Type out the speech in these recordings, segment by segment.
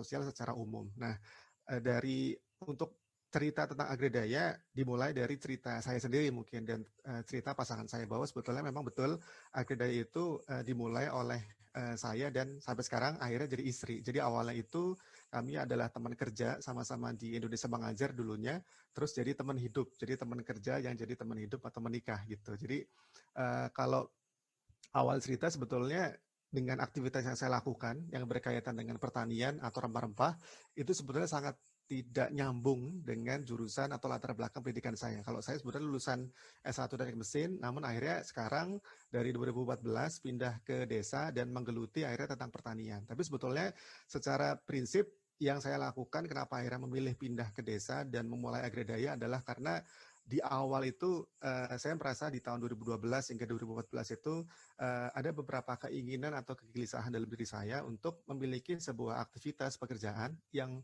sosial secara umum. Nah, untuk cerita tentang Agredaya dimulai dari cerita saya sendiri mungkin dan cerita pasangan saya bahwa sebetulnya memang betul Agredaya itu dimulai oleh saya dan sampai sekarang akhirnya jadi istri. Jadi awalnya itu kami adalah teman kerja sama-sama di Indonesia Mengajar dulunya, terus jadi teman hidup, jadi teman kerja yang jadi teman hidup atau menikah gitu. Jadi kalau awal cerita sebetulnya dengan aktivitas yang saya lakukan yang berkaitan dengan pertanian atau rempah-rempah itu sebetulnya sangat tidak nyambung dengan jurusan atau latar belakang pendidikan saya. Kalau saya sebetulnya lulusan S1 Teknik Mesin, namun akhirnya sekarang dari 2014 pindah ke desa dan menggeluti akhirnya tentang pertanian. Tapi sebetulnya secara prinsip yang saya lakukan kenapa akhirnya memilih pindah ke desa dan memulai Agredaya adalah karena di awal itu saya merasa di tahun 2012 hingga 2014 itu ada beberapa keinginan atau kegelisahan dalam diri saya untuk memiliki sebuah aktivitas pekerjaan yang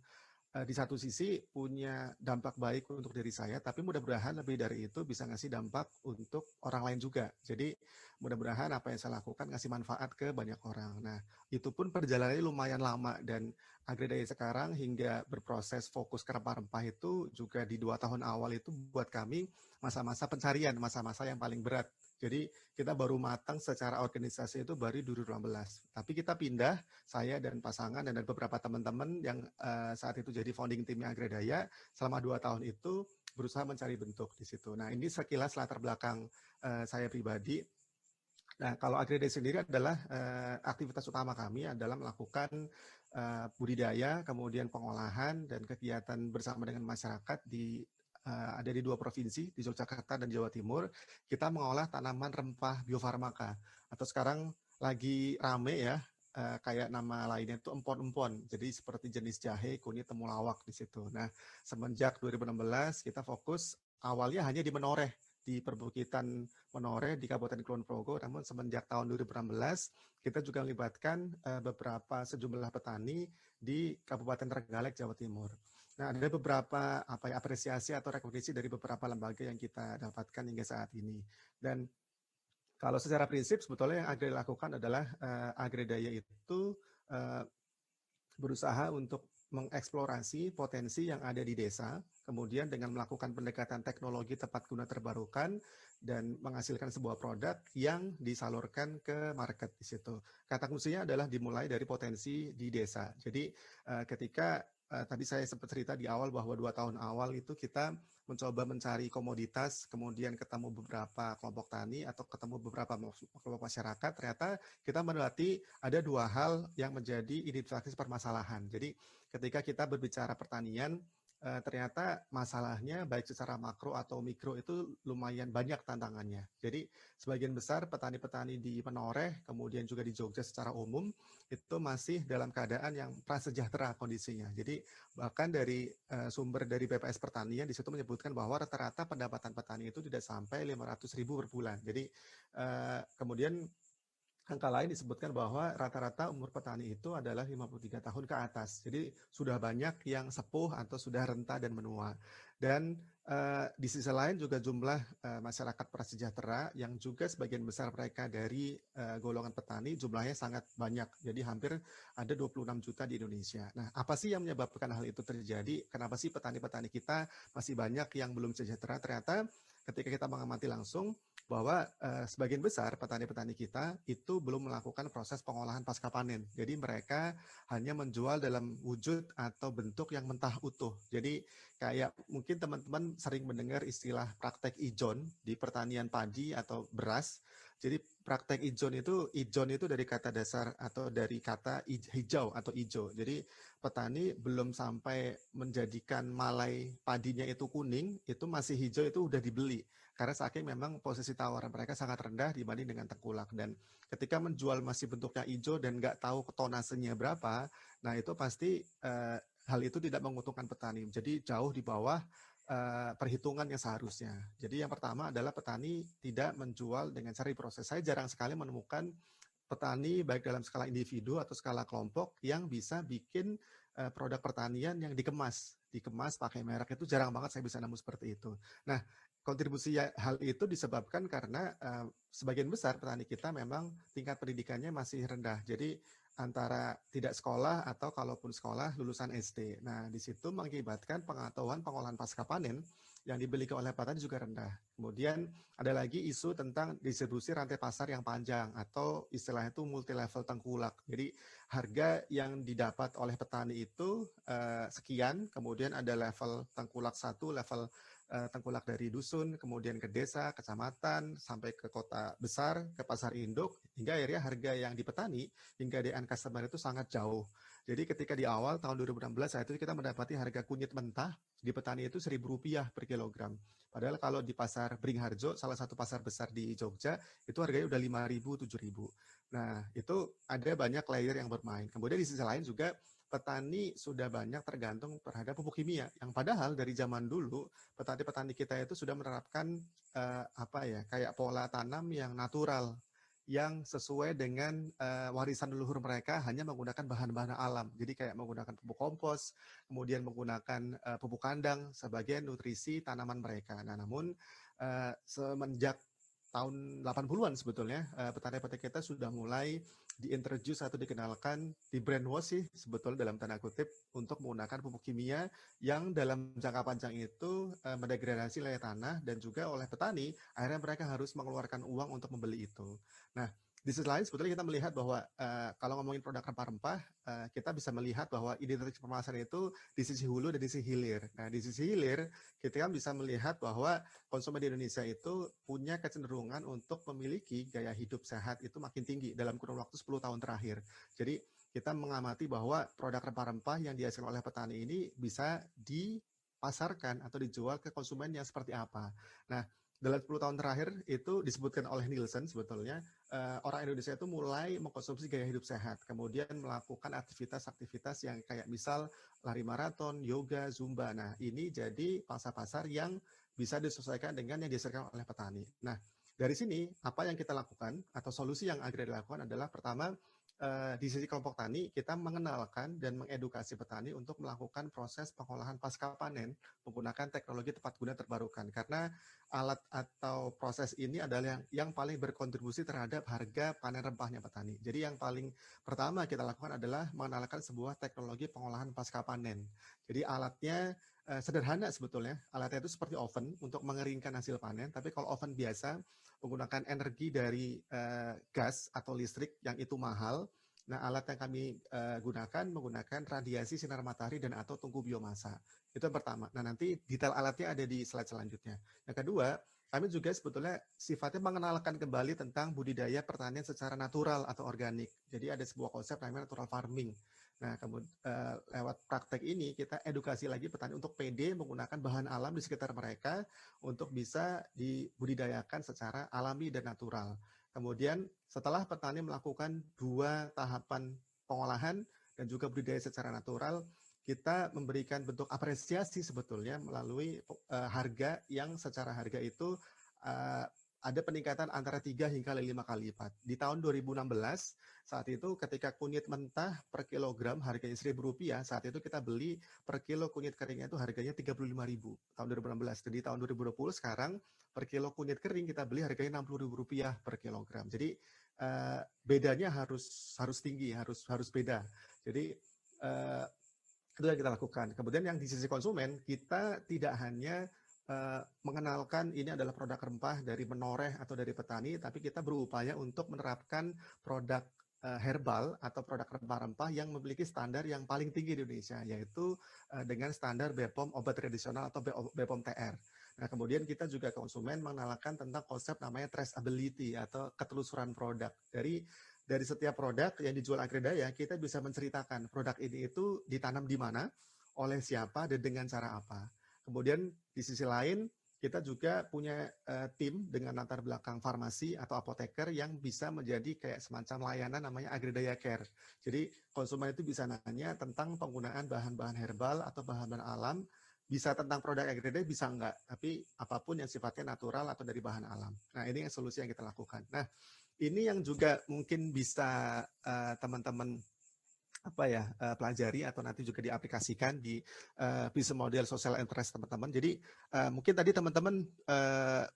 di satu sisi punya dampak baik untuk diri saya, tapi mudah-mudahan lebih dari itu bisa ngasih dampak untuk orang lain juga. Jadi mudah-mudahan apa yang saya lakukan ngasih manfaat ke banyak orang. Nah, itu pun perjalanannya lumayan lama dan Agredaya sekarang hingga berproses fokus ke rempah-rempah itu juga di 2 tahun awal itu buat kami masa-masa pencarian, masa-masa yang paling berat. Jadi kita baru matang secara organisasi itu baru 2018. Tapi kita pindah saya dan pasangan dan beberapa teman-teman yang saat itu jadi founding timnya Agredaya selama 2 tahun itu berusaha mencari bentuk di situ. Nah ini sekilas latar belakang saya pribadi. Nah kalau Agredaya sendiri adalah aktivitas utama kami adalah melakukan budidaya, kemudian pengolahan dan kegiatan bersama dengan masyarakat ada di 2 provinsi, di Yogyakarta dan Jawa Timur. Kita mengolah tanaman rempah biofarmaka atau sekarang lagi rame ya, kayak nama lainnya itu empon-empon. Jadi seperti jenis jahe, kunyit, temulawak di situ. Nah, semenjak 2016 kita fokus awalnya hanya di Menoreh, di perbukitan Menoreh di Kabupaten Kulon Progo. Namun semenjak tahun 2016 kita juga melibatkan beberapa sejumlah petani di Kabupaten Trenggalek, Jawa Timur. Nah, ada beberapa apresiasi atau rekognisi dari beberapa lembaga yang kita dapatkan hingga saat ini. Dan kalau secara prinsip sebetulnya yang Agredaya lakukan adalah Agredaya itu berusaha untuk mengeksplorasi potensi yang ada di desa, kemudian dengan melakukan pendekatan teknologi tepat guna terbarukan dan menghasilkan sebuah produk yang disalurkan ke market di situ. Kata kuncinya adalah dimulai dari potensi di desa. Jadi ketika tadi saya sempat cerita di awal bahwa 2 tahun awal itu kita mencoba mencari komoditas, kemudian ketemu beberapa kelompok tani atau ketemu beberapa kelompok masyarakat, ternyata kita mendapati ada 2 hal yang menjadi identifikasi permasalahan. Jadi ketika kita berbicara pertanian, ternyata masalahnya baik secara makro atau mikro itu lumayan banyak tantangannya. Jadi sebagian besar petani-petani di Menoreh, kemudian juga di Jogja secara umum, itu masih dalam keadaan yang prasejahtera kondisinya. Jadi bahkan dari sumber dari BPS Pertanian di situ menyebutkan bahwa rata-rata pendapatan petani itu tidak sampai 500.000 per bulan. Jadi kemudian angka lain disebutkan bahwa rata-rata umur petani itu adalah 53 tahun ke atas. Jadi sudah banyak yang sepuh atau sudah renta dan menua. Dan di sisi lain juga jumlah masyarakat prasejahtera yang juga sebagian besar mereka dari golongan petani jumlahnya sangat banyak. Jadi hampir ada 26 juta di Indonesia. Nah, apa sih yang menyebabkan hal itu terjadi? Kenapa sih petani-petani kita masih banyak yang belum sejahtera? Ternyata ketika kita mengamati langsung bahwa sebagian besar petani-petani kita itu belum melakukan proses pengolahan pasca panen. Jadi mereka hanya menjual dalam wujud atau bentuk yang mentah utuh. Jadi kayak mungkin teman-teman sering mendengar istilah praktek ijon di pertanian padi atau beras. Jadi praktek ijon itu dari kata dasar atau dari kata hijau atau ijo. Jadi petani belum sampai menjadikan malai padinya itu kuning, itu masih hijau itu udah dibeli. Karena saking memang posisi tawaran mereka sangat rendah dibanding dengan tengkulak. Dan ketika menjual masih bentuknya hijau dan nggak tahu tonasenya berapa, nah itu pasti hal itu tidak menguntungkan petani. Jadi jauh di bawah perhitungan yang seharusnya. Jadi yang pertama adalah petani tidak menjual dengan cara proses. Saya jarang sekali menemukan petani baik dalam skala individu atau skala kelompok yang bisa bikin produk pertanian yang dikemas pakai merek, itu jarang banget saya bisa nemu seperti itu. Nah, kontribusi hal itu disebabkan karena sebagian besar petani kita memang tingkat pendidikannya masih rendah. Jadi antara tidak sekolah atau kalaupun sekolah lulusan SD. Nah, di situ mengakibatkan pengetahuan pengolahan pasca panen yang dimiliki oleh petani juga rendah. Kemudian ada lagi isu tentang distribusi rantai pasar yang panjang atau istilahnya itu multi level tengkulak. Jadi harga yang didapat oleh petani itu sekian, kemudian ada level tengkulak 1, level tengkulak dari dusun, kemudian ke desa, kecamatan, sampai ke kota besar, ke pasar induk, hingga akhirnya harga yang di petani hingga di end customer itu sangat jauh. Jadi ketika di awal tahun 2016 saat itu kita mendapati harga kunyit mentah di petani itu Rp1.000 per kilogram. Padahal kalau di pasar Beringharjo, salah satu pasar besar di Jogja, itu harganya udah 5.000, 7.000. Nah, itu ada banyak layer yang bermain. Kemudian di sisi lain juga petani sudah banyak tergantung terhadap pupuk kimia. Yang padahal dari zaman dulu petani-petani kita itu sudah menerapkan kayak pola tanam yang natural, yang sesuai dengan warisan leluhur mereka hanya menggunakan bahan-bahan alam. Jadi kayak menggunakan pupuk kompos, kemudian menggunakan pupuk kandang sebagai nutrisi tanaman mereka. Nah, namun semenjak tahun 80-an sebetulnya petani-petani kita sudah mulai diintroduce atau dikenalkan, di brainwash sih sebetulnya dalam tanda kutip untuk menggunakan pupuk kimia yang dalam jangka panjang itu mendegradasi layak tanah dan juga oleh petani akhirnya mereka harus mengeluarkan uang untuk membeli itu. Nah, di sisi lain sebetulnya kita melihat bahwa kalau ngomongin produk rempah-rempah, kita bisa melihat bahwa identitas permasalahan itu di sisi hulu dan di sisi hilir. Nah, di sisi hilir kita kan bisa melihat bahwa konsumen di Indonesia itu punya kecenderungan untuk memiliki gaya hidup sehat itu makin tinggi dalam kurun waktu 10 tahun terakhir. Jadi kita mengamati bahwa produk rempah-rempah yang dihasilkan oleh petani ini bisa dipasarkan atau dijual ke konsumen yang seperti apa. Nah, dalam 10 tahun terakhir itu disebutkan oleh Nielsen sebetulnya orang Indonesia itu mulai mengkonsumsi gaya hidup sehat, kemudian melakukan aktivitas-aktivitas yang kayak misal lari maraton, yoga, zumba. Nah, ini jadi pasar-pasar yang bisa disesuaikan dengan yang dihasilkan oleh petani. Nah, dari sini apa yang kita lakukan atau solusi yang akhirnya dilakukan adalah pertama di sisi kelompok tani kita mengenalkan dan mengedukasi petani untuk melakukan proses pengolahan pasca panen menggunakan teknologi tepat guna terbarukan, karena alat atau proses ini adalah yang paling berkontribusi terhadap harga panen rempahnya petani. Jadi yang paling pertama kita lakukan adalah mengenalkan sebuah teknologi pengolahan pasca panen. Jadi alatnya sederhana sebetulnya. Alatnya itu seperti oven untuk mengeringkan hasil panen, tapi kalau oven biasa menggunakan energi dari gas atau listrik yang itu mahal. Nah, alat yang kami gunakan menggunakan radiasi sinar matahari dan atau tungku biomasa. Itu yang pertama. Nah, nanti detail alatnya ada di slide selanjutnya. Yang kedua, kami juga sebetulnya sifatnya mengenalkan kembali tentang budidaya pertanian secara natural atau organik. Jadi ada sebuah konsep namanya natural farming. Nah, kemudian lewat praktek ini kita edukasi lagi petani untuk pede menggunakan bahan alam di sekitar mereka untuk bisa dibudidayakan secara alami dan natural. Kemudian setelah petani melakukan 2 tahapan pengolahan dan juga budidaya secara natural, kita memberikan bentuk apresiasi sebetulnya melalui harga yang secara harga itu ada peningkatan antara 3 hingga 5 kali lipat. Di tahun 2016, saat itu ketika kunyit mentah per kilogram harganya Rp1.000, saat itu kita beli per kilo kunyit keringnya itu harganya Rp35.000 tahun 2016. Jadi tahun 2020 sekarang per kilo kunyit kering kita beli harganya Rp60.000 per kilogram. Jadi bedanya harus tinggi, harus beda. Jadi itu yang kita lakukan. Kemudian yang di sisi konsumen, kita tidak hanya mengenalkan ini adalah produk rempah dari menoreh atau dari petani, tapi kita berupaya untuk menerapkan produk herbal atau produk rempah-rempah yang memiliki standar yang paling tinggi di Indonesia, yaitu dengan standar BPOM obat tradisional atau BPOM TR. Nah, kemudian kita juga konsumen mengenalkan tentang konsep namanya traceability atau ketelusuran produk. Dari setiap produk yang dijual Agredaya, kita bisa menceritakan produk ini itu ditanam di mana, oleh siapa, dan dengan cara apa. Kemudian di sisi lain, kita juga punya tim dengan latar belakang farmasi atau apoteker yang bisa menjadi kayak semacam layanan namanya Agredaya Care. Jadi konsumen itu bisa nanya tentang penggunaan bahan-bahan herbal atau bahan-bahan alam, bisa tentang produk Agredaya, bisa enggak, tapi apapun yang sifatnya natural atau dari bahan alam. Nah, ini yang solusi yang kita lakukan. Nah, ini yang juga mungkin bisa teman-teman pelajari atau nanti juga diaplikasikan di bisnis model social interest teman-teman. Jadi mungkin tadi teman-teman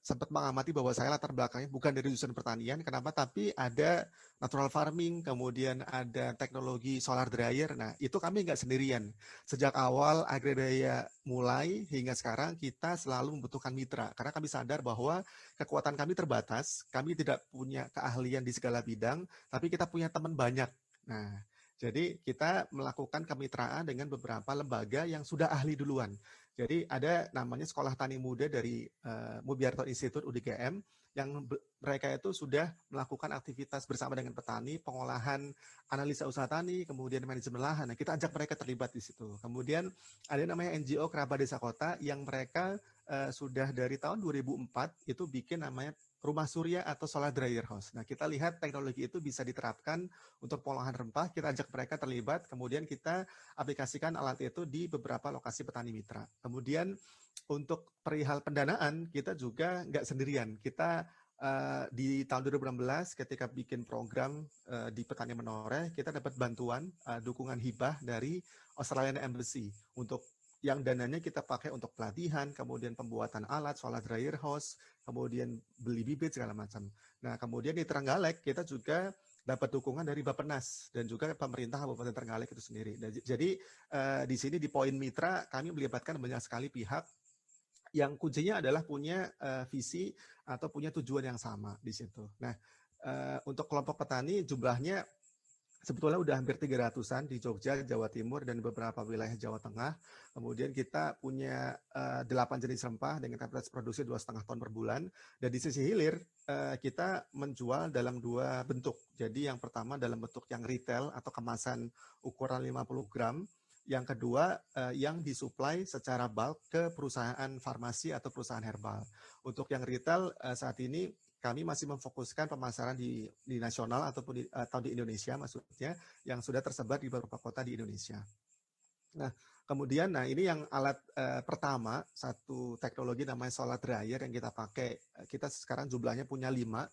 sempat mengamati bahwa saya latar belakangnya bukan dari jurusan pertanian, kenapa? Tapi ada natural farming, kemudian ada teknologi solar dryer. Nah, itu kami nggak sendirian. Sejak awal Agredaya mulai hingga sekarang kita selalu membutuhkan mitra, karena kami sadar bahwa kekuatan kami terbatas, kami tidak punya keahlian di segala bidang, tapi kita punya teman banyak. Nah, jadi kita melakukan kemitraan dengan beberapa lembaga yang sudah ahli duluan. Jadi ada namanya Sekolah Tani Muda dari Mubiarto Institute UDGM yang mereka itu sudah melakukan aktivitas bersama dengan petani, pengolahan analisa usaha tani, kemudian manajemen lahan. Nah, kita ajak mereka terlibat di situ. Kemudian ada namanya NGO Kerabat Desa Kota yang mereka sudah dari tahun 2004 itu bikin namanya rumah surya atau solar dryer house. Nah, kita lihat teknologi itu bisa diterapkan untuk pengolahan rempah, kita ajak mereka terlibat, kemudian kita aplikasikan alat itu di beberapa lokasi petani mitra. Kemudian untuk perihal pendanaan, kita juga nggak sendirian. Kita di tahun 2016 ketika bikin program di Petani Menoreh, kita dapat bantuan dukungan hibah dari Australian Embassy untuk yang dananya kita pakai untuk pelatihan, kemudian pembuatan alat, solar dryer house, kemudian beli bibit segala macam. Nah, kemudian di Trenggalek kita juga dapat dukungan dari Bappenas dan juga pemerintah Kabupaten Trenggalek itu sendiri. Jadi di sini di poin mitra kami melibatkan banyak sekali pihak yang kuncinya adalah punya visi atau punya tujuan yang sama di situ. Nah, untuk kelompok petani jumlahnya sebetulnya udah hampir 300-an di Jogja, Jawa Timur, dan beberapa wilayah Jawa Tengah. Kemudian kita punya 8 jenis rempah dengan kapasitas produksi 2,5 ton per bulan. Dan di sisi hilir, kita menjual dalam 2 bentuk. Jadi yang pertama dalam bentuk yang retail atau kemasan ukuran 50 gram. Yang kedua, yang disuplai secara bulk ke perusahaan farmasi atau perusahaan herbal. Untuk yang retail saat ini, kami masih memfokuskan pemasaran di nasional ataupun atau di Indonesia maksudnya yang sudah tersebar di beberapa kota di Indonesia. Nah, kemudian ini yang alat pertama, satu teknologi namanya solar dryer yang kita pakai. Kita sekarang jumlahnya punya 5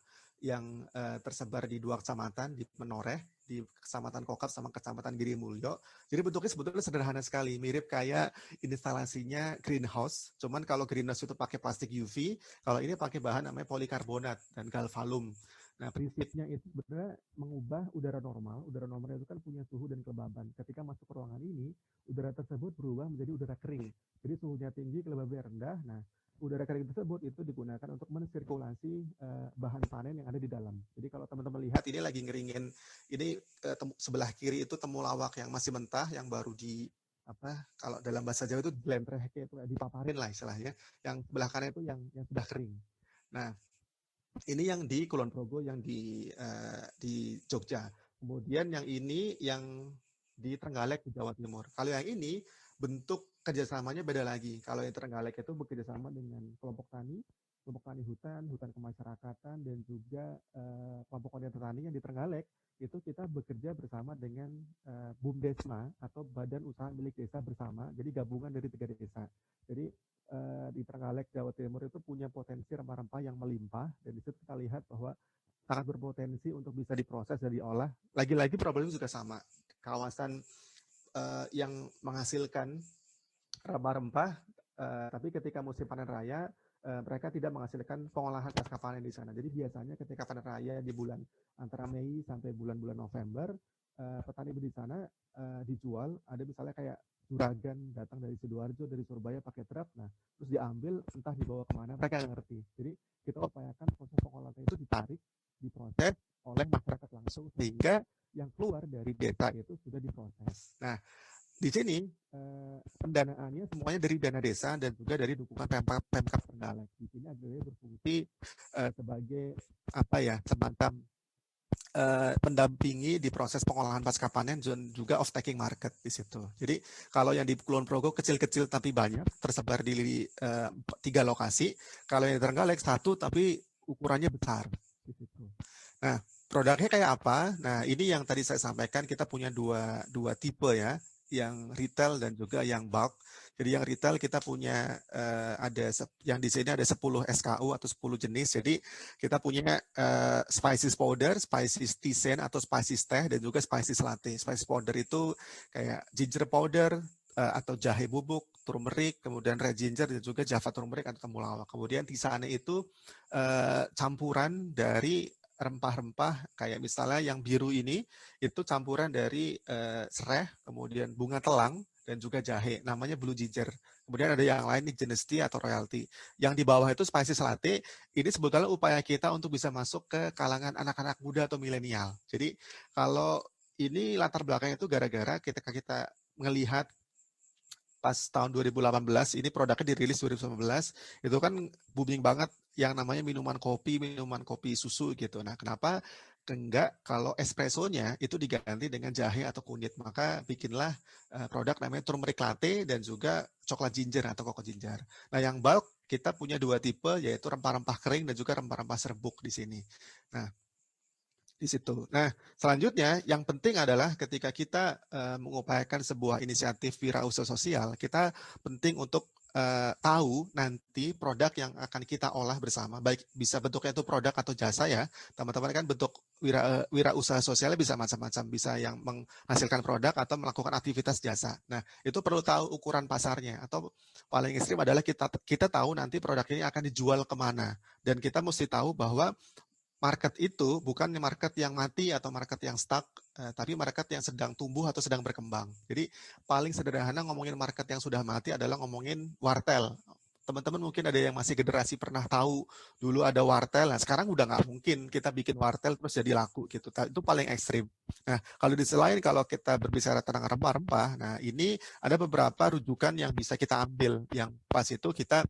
yang tersebar di 2 kecamatan, di Menoreh, di Kecamatan Kokap sama Kecamatan Girimulyo. Jadi bentuknya sebetulnya sederhana sekali, mirip kayak instalasinya greenhouse. Cuman kalau greenhouse itu pakai plastik UV, kalau ini pakai bahan namanya polikarbonat dan galvalum. Nah, prinsipnya itu sebenarnya mengubah udara normal. Udara normal itu kan punya suhu dan kelembaban. Ketika masuk ke ruangan ini, udara tersebut berubah menjadi udara kering. Jadi suhunya tinggi, kelembabannya rendah. Nah, udara kering tersebut itu digunakan untuk mensirkulasi bahan panen yang ada di dalam. Jadi kalau teman-teman lihat ini lagi ngeringin, ini sebelah kiri itu temulawak yang masih mentah, yang baru di kalau dalam bahasa Jawa itu blentreh, itu dipaparin lah istilahnya. Yang sebelah kanan itu yang sudah kering. Nah, ini yang di Kulon Progo, yang di Jogja. Kemudian yang ini yang di Trenggalek di Jawa Timur. Kalau yang ini bentuk kerjasamanya beda lagi. Kalau yang Trenggalek itu bekerjasama dengan kelompok tani hutan kemasyarakatan, dan juga kelompok petani yang di Trenggalek itu kita bekerja bersama dengan BUMDesma atau Badan Usaha Milik Desa Bersama. Jadi gabungan dari 3 desa. Jadi di Trenggalek Jawa Timur itu punya potensi rempah-rempah yang melimpah, dan di situ kita lihat bahwa sangat berpotensi untuk bisa diproses dan diolah. Lagi-lagi problemnya juga sama. Kawasan yang menghasilkan rempah-rempah, tapi ketika musim panen raya mereka tidak menghasilkan pengolahan pasca panen di sana. Jadi biasanya ketika panen raya di bulan antara Mei sampai bulan-bulan November, petani di sana dijual. Ada misalnya kayak juragan datang dari Sidoarjo, dari Surabaya pakai truk, nah terus diambil, entah dibawa kemana, mereka nggak ngerti. Jadi kita upayakan proses pengolahan itu ditarik, diproses oleh masyarakat langsung, sehingga yang keluar dari desa itu sudah diproses. Nah, di sini pendanaannya semuanya dari dana desa dan juga dari dukungan Pemkab Trenggalek. Di sini Agredaya berfungsi sebagai semacam mendampingi di proses pengolahan pasca panen dan juga off taking market di situ. Jadi kalau yang di Kulon Progo kecil-kecil tapi banyak, tersebar di 3 lokasi. Kalau yang di Trenggalek 1 tapi ukurannya besar di situ. Nah, produknya kayak apa? Nah, ini yang tadi saya sampaikan, kita punya dua tipe ya. yang retail dan juga yang bulk. Jadi yang retail kita punya yang di sini ada 10 SKU atau 10 jenis. Jadi kita punya spices powder, spices tisane atau spices teh, dan juga spices latte. Spices powder itu kayak ginger powder, atau jahe bubuk, turmeric, kemudian red ginger, dan juga java turmeric atau temulawak. Kemudian tisane itu campuran dari rempah-rempah, kayak misalnya yang biru ini itu campuran dari sereh, kemudian bunga telang, dan juga jahe, namanya blue ginger. Kemudian ada yang lain nih, jenis tea atau royalty. Yang di bawah itu spices latte, ini sebetulnya upaya kita untuk bisa masuk ke kalangan anak-anak muda atau milenial. Jadi kalau ini latar belakangnya itu gara-gara ketika kita melihat pas tahun 2018 ini produknya dirilis 2019, itu kan booming banget yang namanya minuman kopi susu gitu. Nah, kenapa enggak kalau espressonya itu diganti dengan jahe atau kunyit? Maka bikinlah produk namanya turmeric latte dan juga coklat ginger atau coco ginger. Nah, yang bulk kita punya 2 tipe, yaitu rempah-rempah kering dan juga rempah-rempah serbuk di sini. Nah, di situ. Nah, selanjutnya yang penting adalah ketika kita mengupayakan sebuah inisiatif wirausaha sosial, kita penting untuk tahu nanti produk yang akan kita olah bersama, baik bisa bentuknya itu produk atau jasa ya. Teman-teman kan bentuk wirausaha sosialnya bisa macam-macam, bisa yang menghasilkan produk atau melakukan aktivitas jasa. Nah, itu perlu tahu ukuran pasarnya, atau paling ekstrim adalah kita tahu nanti produk ini akan dijual kemana, dan kita mesti tahu bahwa market itu bukan market yang mati atau market yang stuck, tapi market yang sedang tumbuh atau sedang berkembang. Jadi paling sederhana ngomongin market yang sudah mati adalah ngomongin wartel. Teman-teman mungkin ada yang masih generasi pernah tahu dulu ada wartel. Nah, sekarang udah nggak mungkin kita bikin wartel terus jadi laku gitu. Itu paling ekstrim. Nah, kalau di selain kalau kita berbicara tentang rempah-rempah, nah ini ada beberapa rujukan yang bisa kita ambil. Yang pas itu kita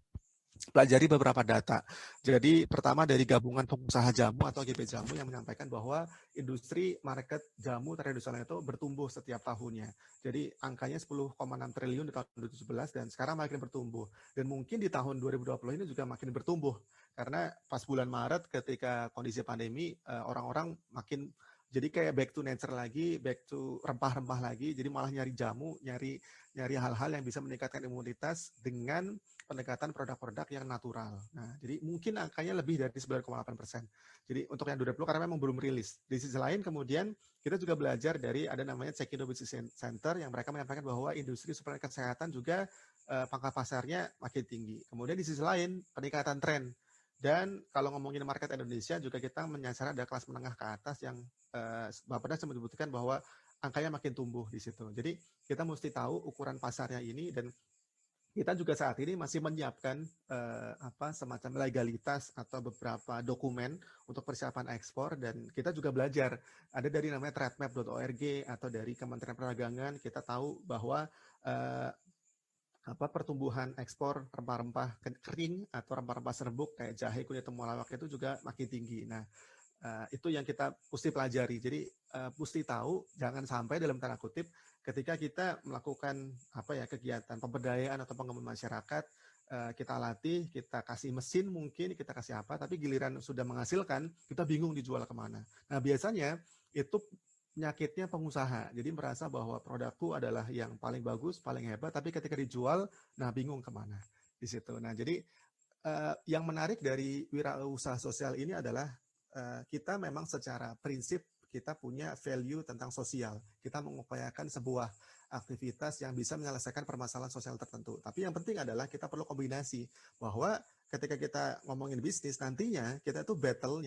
pelajari beberapa data. Jadi pertama dari Gabungan Pengusaha Jamu atau GB Jamu yang menyampaikan bahwa industri market jamu tradisional itu bertumbuh setiap tahunnya. Jadi angkanya 10,6 triliun di tahun 2017 dan sekarang makin bertumbuh. Dan mungkin di tahun 2020 ini juga makin bertumbuh. Karena pas bulan Maret ketika kondisi pandemi, orang-orang makin jadi kayak back to nature lagi, back to rempah-rempah lagi. Jadi malah nyari jamu, nyari hal-hal yang bisa meningkatkan imunitas dengan pendekatan produk-produk yang natural. Nah, jadi mungkin angkanya lebih dari 9,8%. Jadi untuk yang 20 karena memang belum rilis. Di sisi lain kemudian kita juga belajar dari ada namanya Cekido Business Center yang mereka menyampaikan bahwa industri suplemen kesehatan juga pangkat pasarnya makin tinggi. Kemudian di sisi lain peningkatan tren. Dan kalau ngomongin market Indonesia juga kita menyasar ada kelas menengah ke atas yang Bapak sudah menyebutkan bahwa angkanya makin tumbuh di situ. Jadi kita mesti tahu ukuran pasarnya ini, dan kita juga saat ini masih menyiapkan semacam legalitas atau beberapa dokumen untuk persiapan ekspor, dan kita juga belajar ada dari namanya trademap.org atau dari Kementerian Perdagangan. Kita tahu bahwa pertumbuhan ekspor rempah-rempah kering atau rempah-rempah serbuk kayak jahe, kunyit, temulawak itu juga makin tinggi. Nah, itu yang kita mesti pelajari. Jadi mesti tahu, jangan sampai dalam tanda kutip ketika kita melakukan kegiatan pemberdayaan atau pengembangan masyarakat, kita latih, kita kasih mesin mungkin, kita kasih apa, tapi giliran sudah menghasilkan, kita bingung dijual kemana. Nah, biasanya itu penyakitnya pengusaha. Jadi merasa bahwa produkku adalah yang paling bagus, paling hebat, tapi ketika dijual, nah bingung kemana di situ. Nah, jadi yang menarik dari wirausaha sosial ini adalah kita memang secara prinsip kita punya value tentang sosial. Kita mengupayakan sebuah aktivitas yang bisa menyelesaikan permasalahan sosial tertentu. Tapi yang penting adalah kita perlu kombinasi bahwa ketika kita ngomongin bisnis, nantinya kita tuh battle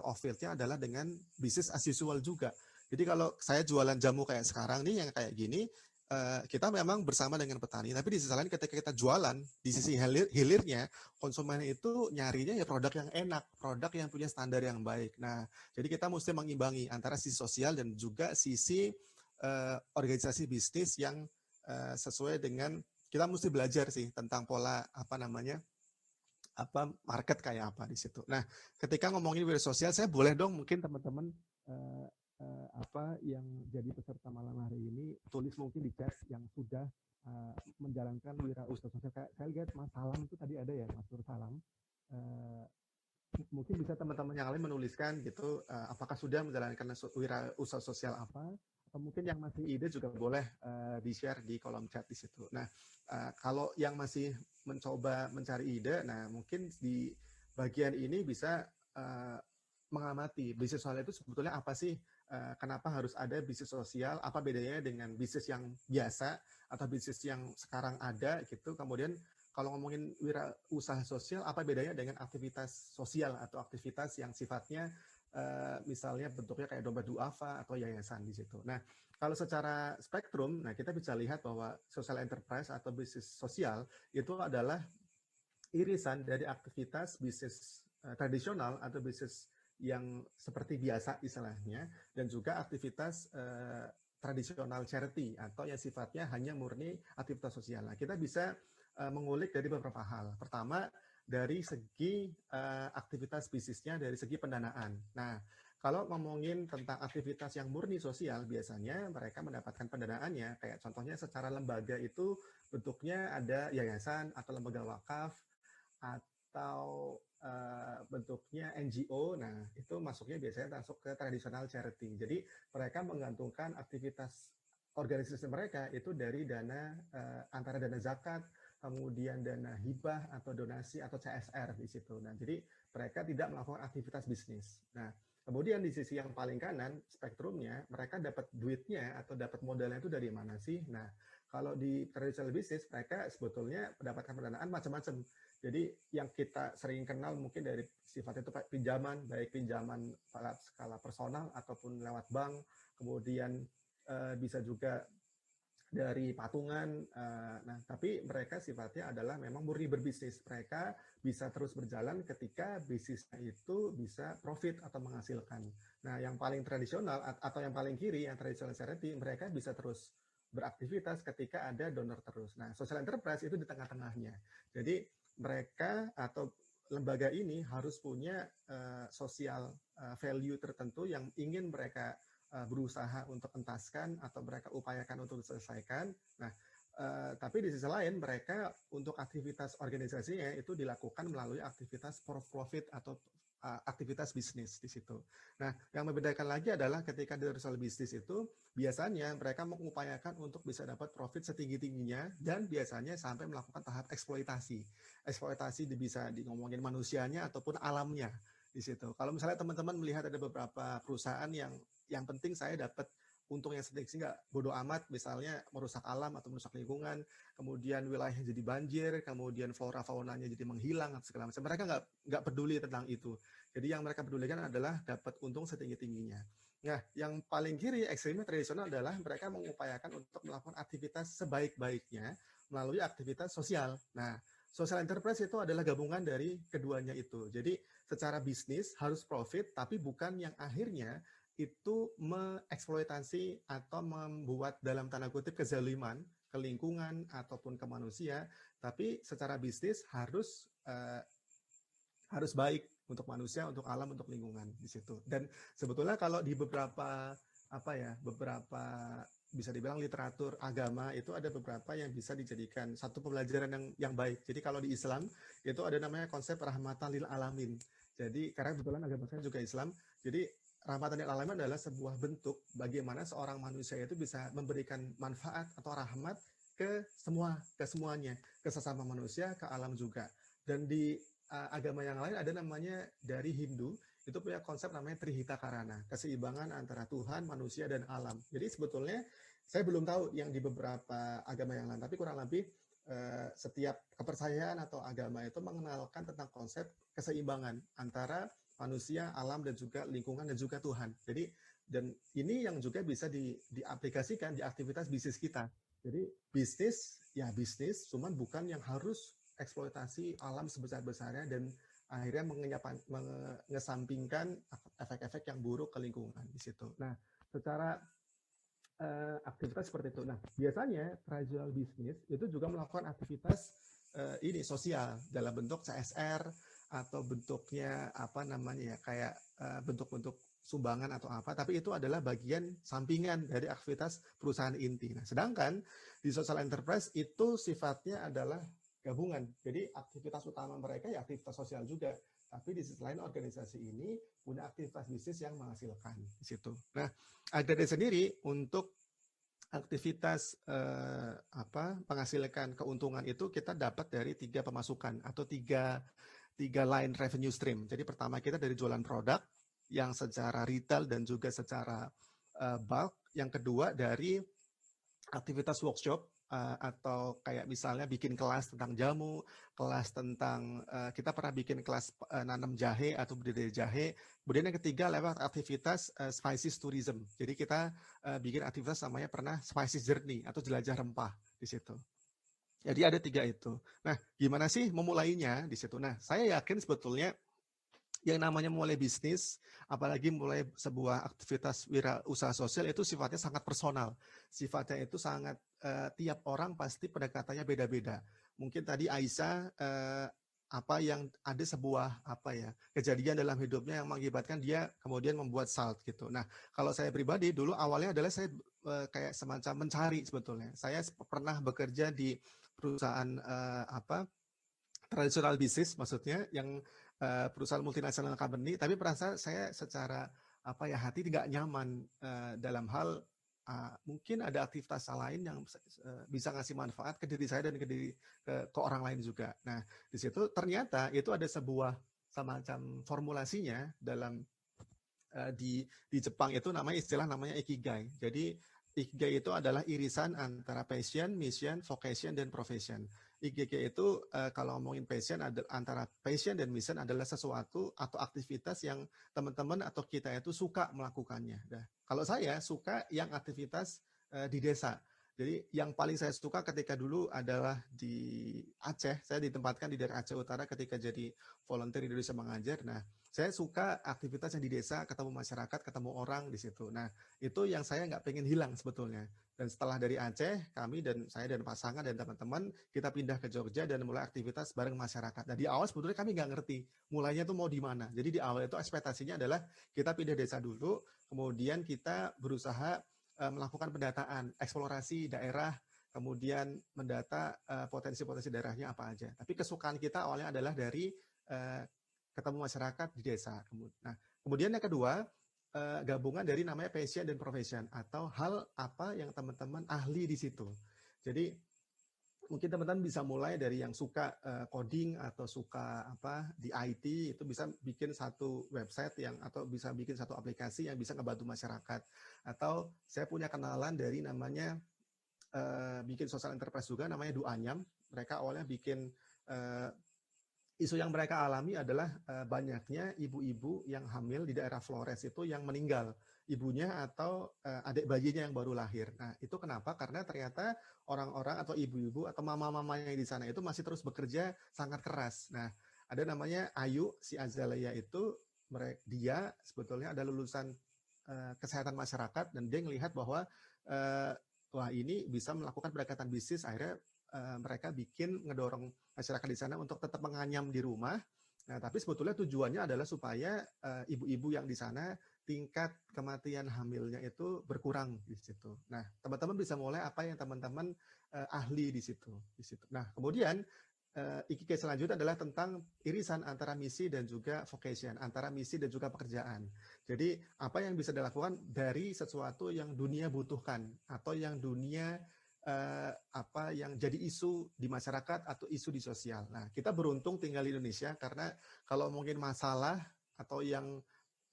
of field-nya adalah dengan bisnis as usual juga. Jadi kalau saya jualan jamu kayak sekarang nih, yang kayak gini, kita memang bersama dengan petani, tapi di sisi lain ketika kita jualan, di sisi hilirnya, konsumen itu nyarinya ya produk yang enak, produk yang punya standar yang baik. Nah, jadi kita mesti mengimbangi antara sisi sosial dan juga sisi organisasi bisnis yang sesuai dengan, kita mesti belajar sih tentang pola market kayak apa di situ. Nah, ketika ngomongin wira sosial, saya boleh dong mungkin teman-teman yang jadi peserta malam hari ini tulis mungkin di chat yang sudah menjalankan wirausaha sosial. Saya lihat Mas Salam itu tadi ada ya, Mas Nur Salam. Mungkin bisa teman-teman yang lain menuliskan gitu, apakah sudah menjalankan wirausaha sosial apa, mungkin yang masih ide juga boleh di-share di kolom chat di situ. Nah, kalau yang masih mencoba mencari ide, nah mungkin di bagian ini bisa mengamati bisnis sosial itu sebetulnya apa sih? Kenapa harus ada bisnis sosial? Apa bedanya dengan bisnis yang biasa atau bisnis yang sekarang ada gitu? Kemudian kalau ngomongin wirausaha sosial, apa bedanya dengan aktivitas sosial atau aktivitas yang sifatnya misalnya bentuknya kayak dompet duafa atau yayasan di situ. Nah, kalau secara spektrum, nah kita bisa lihat bahwa social enterprise atau bisnis sosial itu adalah irisan dari aktivitas bisnis tradisional atau bisnis yang seperti biasa istilahnya, dan juga aktivitas tradisional charity atau yang sifatnya hanya murni aktivitas sosial. Nah, kita bisa mengulik dari beberapa hal. Pertama, dari segi aktivitas bisnisnya, dari segi pendanaan. Nah, kalau ngomongin tentang aktivitas yang murni sosial, biasanya mereka mendapatkan pendanaannya, kayak contohnya secara lembaga itu bentuknya ada yayasan atau lembaga wakaf, atau bentuknya NGO. Nah, itu masuknya biasanya masuk ke tradisional charity. Jadi mereka menggantungkan aktivitas organisasi mereka itu dari dana antara dana zakat, kemudian dana hibah atau donasi atau CSR di situ. Nah, jadi mereka tidak melakukan aktivitas bisnis. Nah, kemudian di sisi yang paling kanan spektrumnya, mereka dapat duitnya atau dapat modalnya itu dari mana sih? Nah, kalau di traditional bisnis mereka sebetulnya mendapatkan pendanaan macam-macam. Jadi yang kita sering kenal mungkin dari sifat itu pinjaman, baik pinjaman pada skala personal ataupun lewat bank, kemudian bisa juga dari patungan. Nah, tapi mereka sifatnya adalah memang murni berbisnis. Mereka bisa terus berjalan ketika bisnisnya itu bisa profit atau menghasilkan. Nah, yang paling tradisional atau yang paling kiri, yang tradisional charity, mereka bisa terus beraktivitas ketika ada donor terus. Nah, social enterprise itu di tengah-tengahnya. Jadi mereka atau lembaga ini harus punya social value tertentu yang ingin mereka berusaha untuk entaskan atau mereka upayakan untuk diselesaikan. Nah, tapi di sisi lain mereka untuk aktivitas organisasinya itu dilakukan melalui aktivitas for profit atau aktivitas bisnis di situ. Nah, yang membedakan lagi adalah ketika di social bisnis itu biasanya mereka mengupayakan untuk bisa dapat profit setinggi-tingginya dan biasanya sampai melakukan tahap eksploitasi. Eksploitasi bisa ngomongin manusianya ataupun alamnya di situ. Kalau misalnya teman-teman melihat ada beberapa perusahaan yang penting saya dapat untung yang sedikit, nggak bodoh amat misalnya merusak alam atau merusak lingkungan, kemudian wilayahnya jadi banjir, kemudian flora faunanya jadi menghilang atau segala macam. Mereka nggak peduli tentang itu. Jadi yang mereka pedulikan adalah dapat untung setinggi tingginya. Nah, yang paling kiri ekstrimnya tradisional adalah mereka mengupayakan untuk melakukan aktivitas sebaik-baiknya melalui aktivitas sosial. Nah, social enterprise itu adalah gabungan dari keduanya itu. Jadi secara bisnis harus profit, tapi bukan yang akhirnya itu mengeksploitasi atau membuat dalam tanda kutip kezaliman ke lingkungan ataupun ke manusia, tapi secara bisnis harus baik untuk manusia, untuk alam, untuk lingkungan di situ. Dan sebetulnya kalau di beberapa beberapa bisa dibilang literatur agama itu ada beberapa yang bisa dijadikan satu pembelajaran yang baik. Jadi kalau di Islam itu ada namanya konsep rahmatan lil alamin. Jadi karena kebetulan agama saya juga Islam, jadi rahmatan lil alamin adalah sebuah bentuk bagaimana seorang manusia itu bisa memberikan manfaat atau rahmat ke semuanya, ke sesama manusia, ke alam juga. Dan di agama yang lain ada namanya dari Hindu, itu punya konsep namanya Trihita Karana, keseimbangan antara Tuhan, manusia, dan alam. Jadi sebetulnya saya belum tahu yang di beberapa agama yang lain, tapi kurang lebih setiap kepercayaan atau agama itu mengenalkan tentang konsep keseimbangan antara manusia, alam, dan juga lingkungan, dan juga Tuhan. Jadi, dan ini yang juga bisa diaplikasikan di aktivitas bisnis kita. Jadi bisnis, ya bisnis, cuman bukan yang harus eksploitasi alam sebesar-besarnya dan akhirnya mengesampingkan efek-efek yang buruk ke lingkungan di situ. Nah, secara aktivitas seperti itu. Nah, biasanya tradisional bisnis itu juga melakukan aktivitas ini sosial dalam bentuk CSR atau bentuknya apa namanya ya kayak bentuk-bentuk sumbangan atau apa, tapi itu adalah bagian sampingan dari aktivitas perusahaan inti. Nah, sedangkan di social enterprise itu sifatnya adalah gabungan. Jadi aktivitas utama mereka ya aktivitas sosial juga. Tapi di sisi lain organisasi ini punya aktivitas bisnis yang menghasilkan di situ. Nah, Agradia sendiri untuk aktivitas menghasilkan keuntungan itu kita dapat dari 3 pemasukan atau tiga line revenue stream. Jadi pertama kita dari jualan produk yang secara retail dan juga secara bulk. Yang kedua dari aktivitas workshop atau kayak misalnya bikin kelas tentang jamu, kelas tentang kita pernah bikin kelas nanam jahe atau budidaya jahe. Kemudian yang ketiga lewat aktivitas spices tourism. Jadi kita bikin aktivitas namanya pernah spices journey atau jelajah rempah di situ. Jadi ada 3 itu. Nah, gimana sih memulainya di situ? Nah, saya yakin sebetulnya yang namanya mulai bisnis, apalagi mulai sebuah aktivitas wirausaha sosial itu sifatnya sangat personal. Sifatnya itu sangat tiap orang pasti pendekatannya beda-beda. Mungkin tadi Aisyah apa yang ada sebuah kejadian dalam hidupnya yang mengakibatkan dia kemudian membuat salt gitu. Nah, kalau saya pribadi dulu awalnya adalah saya kayak semacam mencari sebetulnya. Saya pernah bekerja di perusahaan tradisional bisnis maksudnya yang perusahaan multinasional company, tapi perasa saya secara hati tidak nyaman dalam hal mungkin ada aktivitas lain yang bisa ngasih manfaat ke diri saya dan ke orang lain juga. Nah, di situ ternyata itu ada sebuah semacam formulasinya dalam di Jepang itu namanya ikigai. Jadi ikigai itu adalah irisan antara passion, mission, vocation, dan profession. Ikigai itu kalau ngomongin passion antara passion dan mission adalah sesuatu atau aktivitas yang teman-teman atau kita itu suka melakukannya. Nah, kalau saya suka yang aktivitas di desa. Jadi yang paling saya suka ketika dulu adalah di Aceh. Saya ditempatkan di daerah Aceh Utara ketika jadi volunteer Indonesia Mengajar. Nah, saya suka aktivitas yang di desa, ketemu masyarakat, ketemu orang di situ. Nah, itu yang saya nggak pengen hilang sebetulnya. Dan setelah dari Aceh, kami dan saya dan pasangan dan teman-teman, kita pindah ke Jogja dan mulai aktivitas bareng masyarakat. Nah, di awal sebetulnya kami nggak ngerti mulainya tuh mau di mana. Jadi di awal itu ekspektasinya adalah kita pindah desa dulu, kemudian kita berusaha melakukan pendataan, eksplorasi daerah, kemudian mendata potensi-potensi daerahnya apa aja. Tapi kesukaan kita awalnya adalah dari ketemu masyarakat di desa. Nah, kemudian yang kedua, gabungan dari namanya passion dan profession atau hal apa yang teman-teman ahli di situ. Jadi mungkin teman-teman bisa mulai dari yang suka coding atau suka di IT, itu bisa bikin satu website atau bisa bikin satu aplikasi yang bisa ngebantu masyarakat. Atau saya punya kenalan dari namanya bikin social enterprise juga namanya Duanyam. Mereka awalnya bikin isu yang mereka alami adalah banyaknya ibu-ibu yang hamil di daerah Flores itu yang meninggal, ibunya atau adik bayinya yang baru lahir. Nah, itu kenapa? Karena ternyata orang-orang atau ibu-ibu atau mama-mamanya di sana itu masih terus bekerja sangat keras. Nah, ada namanya Ayu, si Azalea itu, dia sebetulnya ada lulusan kesehatan masyarakat dan dia melihat bahwa wah ini bisa melakukan pendekatan bisnis, akhirnya mereka ngedorong masyarakat di sana untuk tetap menganyam di rumah. Nah, tapi sebetulnya tujuannya adalah supaya ibu-ibu yang di sana tingkat kematian hamilnya itu berkurang di situ. Nah, teman-teman bisa mulai apa yang teman-teman ahli di situ. Nah, kemudian ikigai selanjutnya adalah tentang irisan antara misi dan juga vocation, antara misi dan juga pekerjaan. Jadi, apa yang bisa dilakukan dari sesuatu yang dunia butuhkan atau yang dunia yang jadi isu di masyarakat atau isu di sosial. Nah, kita beruntung tinggal di Indonesia karena kalau mungkin masalah atau yang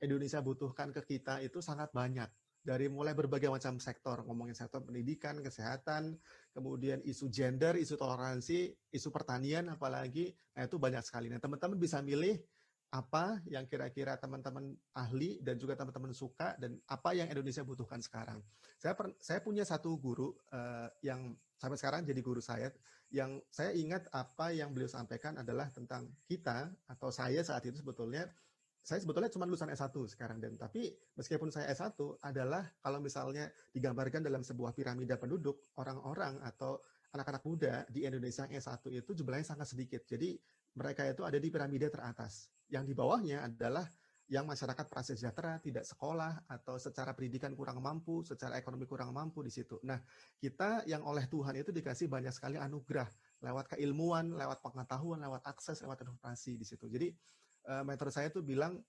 Indonesia butuhkan ke kita itu sangat banyak. Dari mulai berbagai macam sektor, ngomongin sektor pendidikan, kesehatan, kemudian isu gender, isu toleransi, isu pertanian apalagi, nah itu banyak sekali. Nah, teman-teman bisa milih apa yang kira-kira teman-teman ahli dan juga teman-teman suka dan apa yang Indonesia butuhkan sekarang. Saya punya satu guru yang sampai sekarang jadi guru saya, yang saya ingat apa yang beliau sampaikan adalah tentang kita atau saya saat itu saya sebetulnya cuma lulusan S1 sekarang, dan tapi meskipun saya S1 adalah kalau misalnya digambarkan dalam sebuah piramida penduduk, orang-orang atau anak-anak muda di Indonesia yang S1 itu jumlahnya sangat sedikit. Jadi mereka itu ada di piramida teratas. Yang di bawahnya adalah yang masyarakat prasejahtera, tidak sekolah, atau secara pendidikan kurang mampu, secara ekonomi kurang mampu di situ. Nah, kita yang oleh Tuhan itu dikasih banyak sekali anugerah lewat keilmuan, lewat pengetahuan, lewat akses, lewat informasi di situ. Jadi mentor saya tuh bilang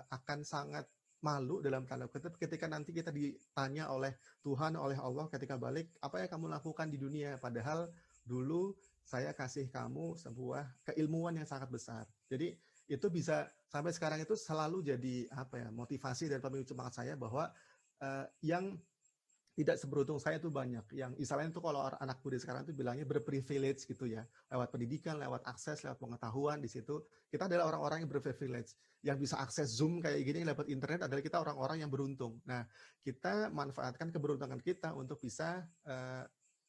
akan sangat malu dalam tanda kutip ketika nanti kita ditanya oleh Tuhan, oleh Allah ketika balik, apa yang kamu lakukan di dunia? Padahal dulu saya kasih kamu sebuah keilmuan yang sangat besar. Jadi itu bisa sampai sekarang itu selalu jadi apa ya, motivasi dan pemicu semangat saya bahwa yang tidak seberuntung saya tuh banyak. Yang istilahnya tuh kalau anak muda sekarang tuh bilangnya berprivilege gitu ya. Lewat pendidikan, lewat akses, lewat pengetahuan di situ. Kita adalah orang-orang yang berprivilege. Yang bisa akses Zoom kayak gini, lewat internet adalah kita orang-orang yang beruntung. Nah, kita manfaatkan keberuntungan kita untuk bisa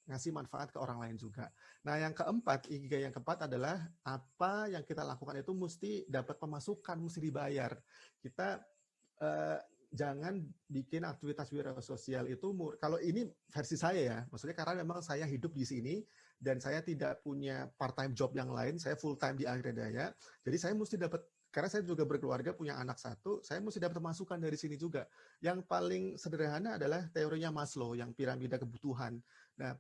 ngasih manfaat ke orang lain juga. Nah, yang keempat, ikigai yang keempat adalah apa yang kita lakukan itu mesti dapat pemasukan, mesti dibayar. Kita eh, jangan bikin aktivitas wira sosial itu kalau ini versi saya ya, maksudnya karena memang saya hidup di sini dan saya tidak punya part time job yang lain, saya full time di Agredaya, jadi saya mesti dapat, karena saya juga berkeluarga punya anak satu, saya mesti dapat masukan dari sini juga. Yang paling sederhana adalah teorinya Maslow yang piramida kebutuhan. Nah,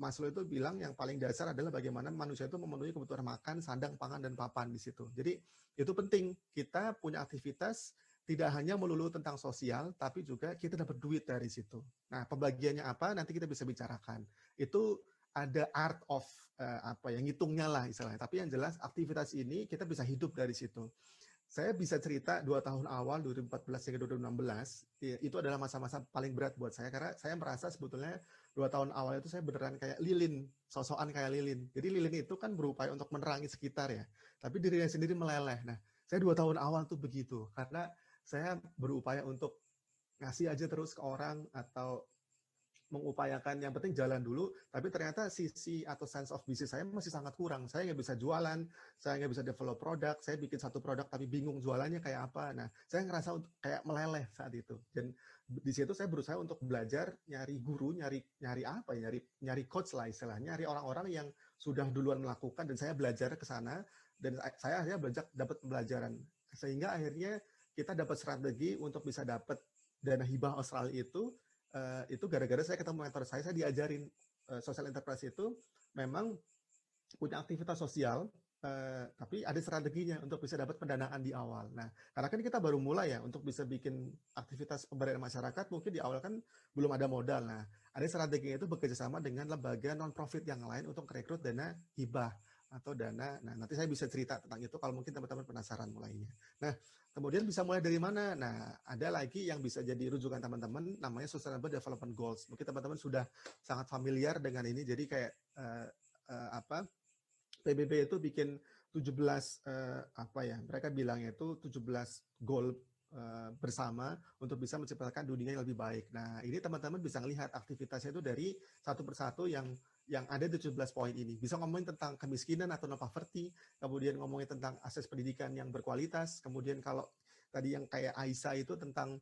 Maslow itu bilang yang paling dasar adalah bagaimana manusia itu memenuhi kebutuhan makan, sandang, pangan, dan papan di situ. Jadi itu penting, kita punya aktivitas tidak hanya melulu tentang sosial, tapi juga kita dapat duit dari situ. Nah, pembagiannya apa? Nanti kita bisa bicarakan. Itu ada art of apa ya, ngitungnya lah istilahnya. Tapi yang jelas aktivitas ini kita bisa hidup dari situ. Saya bisa cerita 2 tahun awal 2014 hingga 2016 itu adalah masa-masa paling berat buat saya karena saya merasa sebetulnya 2 tahun awal itu saya beneran kayak lilin, sosokan kayak lilin. Jadi lilin itu kan berupaya untuk menerangi sekitar ya, tapi dirinya sendiri meleleh. Nah, saya 2 tahun awal tuh begitu karena saya berupaya untuk ngasih aja terus ke orang atau mengupayakan yang penting jalan dulu, tapi ternyata sisi atau sense of business saya masih sangat kurang. Saya nggak bisa jualan, saya nggak bisa develop produk, saya bikin satu produk tapi bingung jualannya kayak apa. Nah, saya ngerasa kayak meleleh saat itu. Dan di situ saya berusaha untuk belajar, nyari guru, nyari apa ya, nyari coach lah istilahnya, nyari orang-orang yang sudah duluan melakukan dan saya belajar ke sana dan saya akhirnya belajar dapat pembelajaran sehingga akhirnya kita dapat strategi untuk bisa dapat dana hibah Australia itu gara-gara saya ketemu mentor saya diajarin social enterprise itu memang punya aktivitas sosial, tapi ada strateginya untuk bisa dapat pendanaan di awal. Nah, karena kan kita baru mulai ya untuk bisa bikin aktivitas pemberdayaan masyarakat, mungkin di awal kan belum ada modal. Nah, ada strateginya itu bekerja sama dengan lembaga non-profit yang lain untuk merekrut dana hibah atau dana. Nah, nanti saya bisa cerita tentang itu kalau mungkin teman-teman penasaran mulainya. Nah, kemudian bisa mulai dari mana? Nah, ada lagi yang bisa jadi rujukan teman-teman, namanya Sustainable Development Goals. Mungkin teman-teman sudah sangat familiar dengan ini. Jadi kayak apa? PBB itu bikin 17 apa ya? Mereka bilangnya itu 17 goal bersama untuk bisa menciptakan dunia yang lebih baik. Nah, ini teman-teman bisa melihat aktivitasnya itu dari satu persatu yang ada 17 poin ini. Bisa ngomongin tentang kemiskinan atau no poverty, kemudian ngomongin tentang akses pendidikan yang berkualitas, kemudian kalau tadi yang kayak Aisyah itu tentang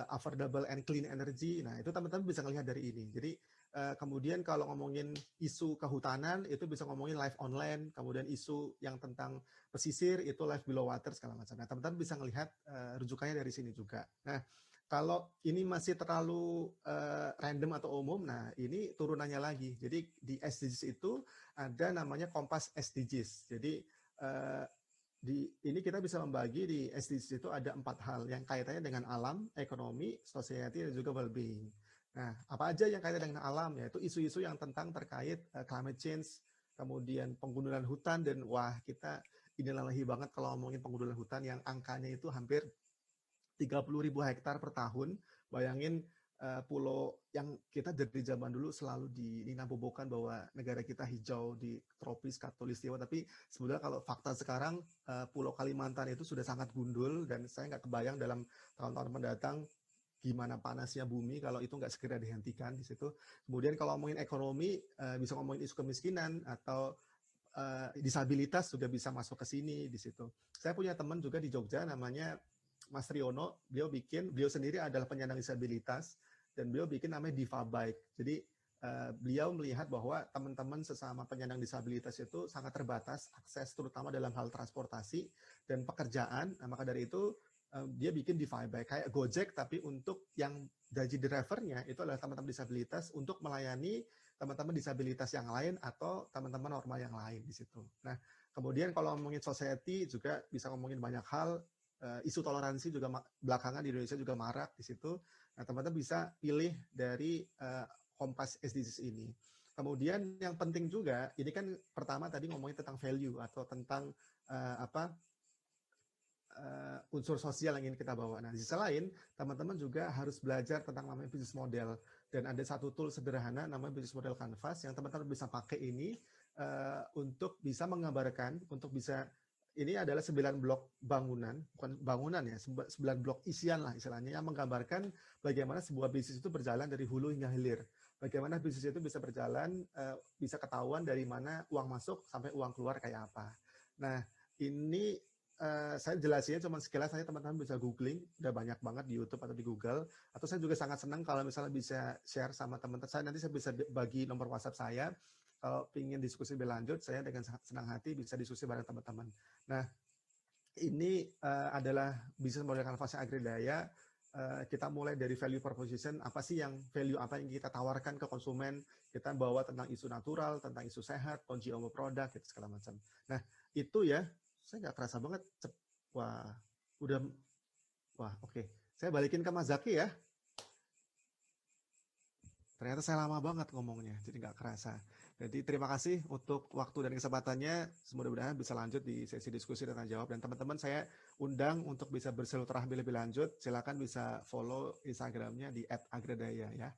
affordable and clean energy. Nah, itu teman-teman bisa melihat dari ini. Jadi kemudian kalau ngomongin isu kehutanan itu bisa ngomongin live online, kemudian isu yang tentang pesisir itu live below water segala macam. Nah, teman-teman bisa melihat rujukannya dari sini juga. Nah, kalau ini masih terlalu random atau umum, nah ini turunannya lagi. Jadi di SDGs itu ada namanya Kompas SDGs. Jadi ini kita bisa membagi di SDGs itu ada 4 hal yang kaitannya dengan alam, ekonomi, society, dan juga well-being. Nah, apa aja yang kaitan dengan alam, yaitu isu-isu yang tentang terkait climate change, kemudian penggundulan hutan, dan wah kita inilalahi banget kalau ngomongin penggundulan hutan yang angkanya itu hampir 30.000 hektar per tahun. Bayangin pulau yang kita dari zaman dulu selalu dinabobokan bahwa negara kita hijau di tropis khatulistiwa, tapi sebenarnya kalau fakta sekarang Pulau Kalimantan itu sudah sangat gundul dan saya nggak kebayang dalam tahun-tahun mendatang gimana panasnya bumi kalau itu nggak segera dihentikan di situ. Kemudian kalau ngomongin ekonomi, bisa ngomongin isu kemiskinan atau disabilitas juga bisa masuk ke sini di situ. Saya punya teman juga di Jogja namanya Mas Riono, beliau sendiri adalah penyandang disabilitas dan beliau bikin namanya Diva Bike. Jadi beliau melihat bahwa teman-teman sesama penyandang disabilitas itu sangat terbatas akses terutama dalam hal transportasi dan pekerjaan. Nah, maka dari itu dia bikin Diva Bike kayak Gojek tapi untuk yang gaji drivernya itu adalah teman-teman disabilitas untuk melayani teman-teman disabilitas yang lain atau teman-teman normal yang lain di situ. Nah, kemudian kalau ngomongin society juga bisa ngomongin banyak hal. Isu toleransi juga belakangan di Indonesia juga marak di situ. Nah, teman-teman bisa pilih dari Kompas SDGs ini. Kemudian yang penting juga, ini kan pertama tadi ngomongin tentang value atau tentang unsur sosial yang ingin kita bawa. Nah, di sisi lain, teman-teman juga harus belajar tentang namanya business model. Dan ada satu tool sederhana namanya business model canvas yang teman-teman bisa pakai ini untuk bisa menggambarkan, untuk bisa ini adalah 9 blok bangunan, bukan bangunan ya, 9 blok isian lah istilahnya, yang menggambarkan bagaimana sebuah bisnis itu berjalan dari hulu hingga hilir. Bagaimana bisnis itu bisa berjalan, bisa ketahuan dari mana uang masuk sampai uang keluar kayak apa. Nah, ini saya jelasinnya cuma sekilas, saya teman-teman bisa googling, udah banyak banget di YouTube atau di Google. Atau saya juga sangat senang kalau misalnya bisa share sama teman-teman saya, nanti saya bisa bagi nomor WhatsApp saya. Kalau ingin diskusi lebih lanjut, saya dengan senang hati bisa diskusi bareng teman-teman. Nah, ini adalah bisnis model kanvasnya Agredaya. Kita mulai dari value proposition, apa sih yang value apa yang kita tawarkan ke konsumen, kita bawa tentang isu natural, tentang isu sehat, consumer product, gitu, segala macam. Nah, itu ya, saya nggak terasa banget. Wah, udah, oke. Saya balikin ke Mas Zaki ya. Ternyata saya lama banget ngomongnya, jadi nggak kerasa. Jadi terima kasih untuk waktu dan kesempatannya. Mudah-mudahan bisa lanjut di sesi diskusi dan tanya jawab. Dan teman-teman saya undang untuk bisa bersilaturahmi lebih lanjut. Silakan bisa follow Instagramnya di @agredaya ya.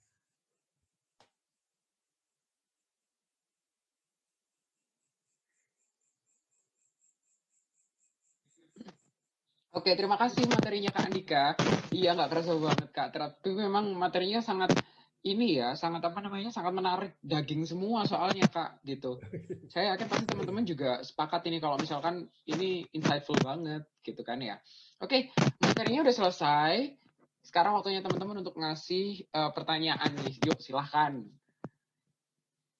Oke, terima kasih materinya Kak Andika. Iya, nggak kerasa banget Kak. Tapi memang materinya sangat ini ya, sangat apa namanya, sangat menarik daging semua soalnya Kak, gitu. Saya yakin pasti teman-teman juga sepakat ini kalau misalkan ini insightful banget, gitu kan ya. Oke, materinya udah selesai. Sekarang waktunya teman-teman untuk ngasih pertanyaan nih. Yuk, silahkan.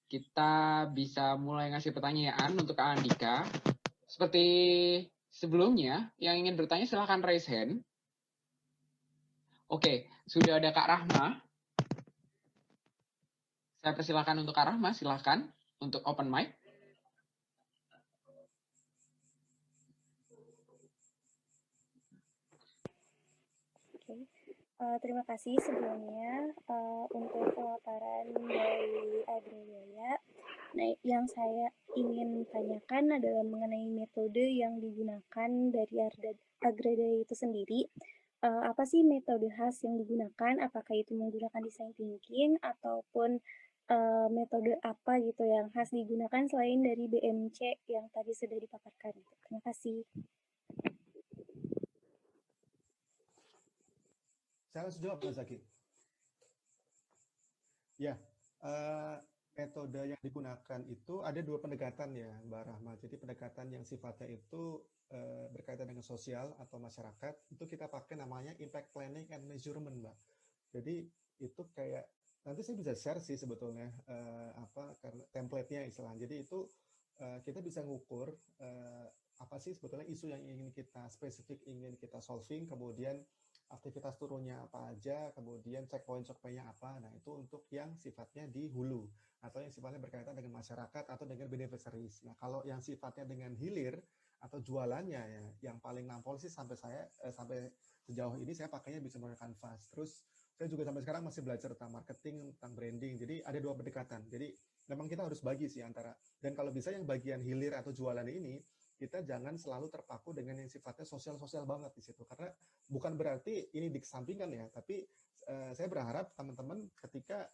Kita bisa mulai ngasih pertanyaan untuk Kak Andika. Seperti sebelumnya, yang ingin bertanya silahkan raise hand. Oke, sudah ada Kak Rahma. Saya persilakan untuk Kak Rahma, silahkan untuk open mic. Oke. Terima kasih sebelumnya untuk pemaparan dari Agredaya. Nah, yang saya ingin tanyakan adalah mengenai metode yang digunakan dari Agredaya itu sendiri. Apa sih metode khas yang digunakan? Apakah itu menggunakan design thinking ataupun metode apa gitu yang khas digunakan selain dari BMC yang tadi sudah dipaparkan? Terima kasih. Saya langsung jawab Mas Zaki. Ya, metode yang digunakan itu ada dua pendekatan ya Mbak Rahma. Jadi pendekatan yang sifatnya itu berkaitan dengan sosial atau masyarakat, itu kita pakai namanya impact planning and measurement Mbak. Jadi itu kayak, nanti saya bisa share sih sebetulnya karena template-nya istilahnya. Jadi itu kita bisa ngukur apa sih sebetulnya isu yang ingin kita spesifik, ingin kita solving, kemudian aktivitas turunnya apa aja, kemudian checkpoint-nya apa. Nah, itu untuk yang sifatnya di hulu atau yang sifatnya berkaitan dengan masyarakat atau dengan beneficiaries. Nah, kalau yang sifatnya dengan hilir atau jualannya ya, yang paling nampol sih sampai sejauh ini saya pakainya bisa menggunakan Canvas. Terus saya juga sampai sekarang masih belajar tentang marketing, tentang branding. Jadi ada dua pendekatan. Jadi memang kita harus bagi sih antara, dan kalau bisa yang bagian hilir atau jualan ini kita jangan selalu terpaku dengan yang sifatnya sosial-sosial banget di situ, karena bukan berarti ini dikesampingkan ya, tapi saya berharap teman-teman ketika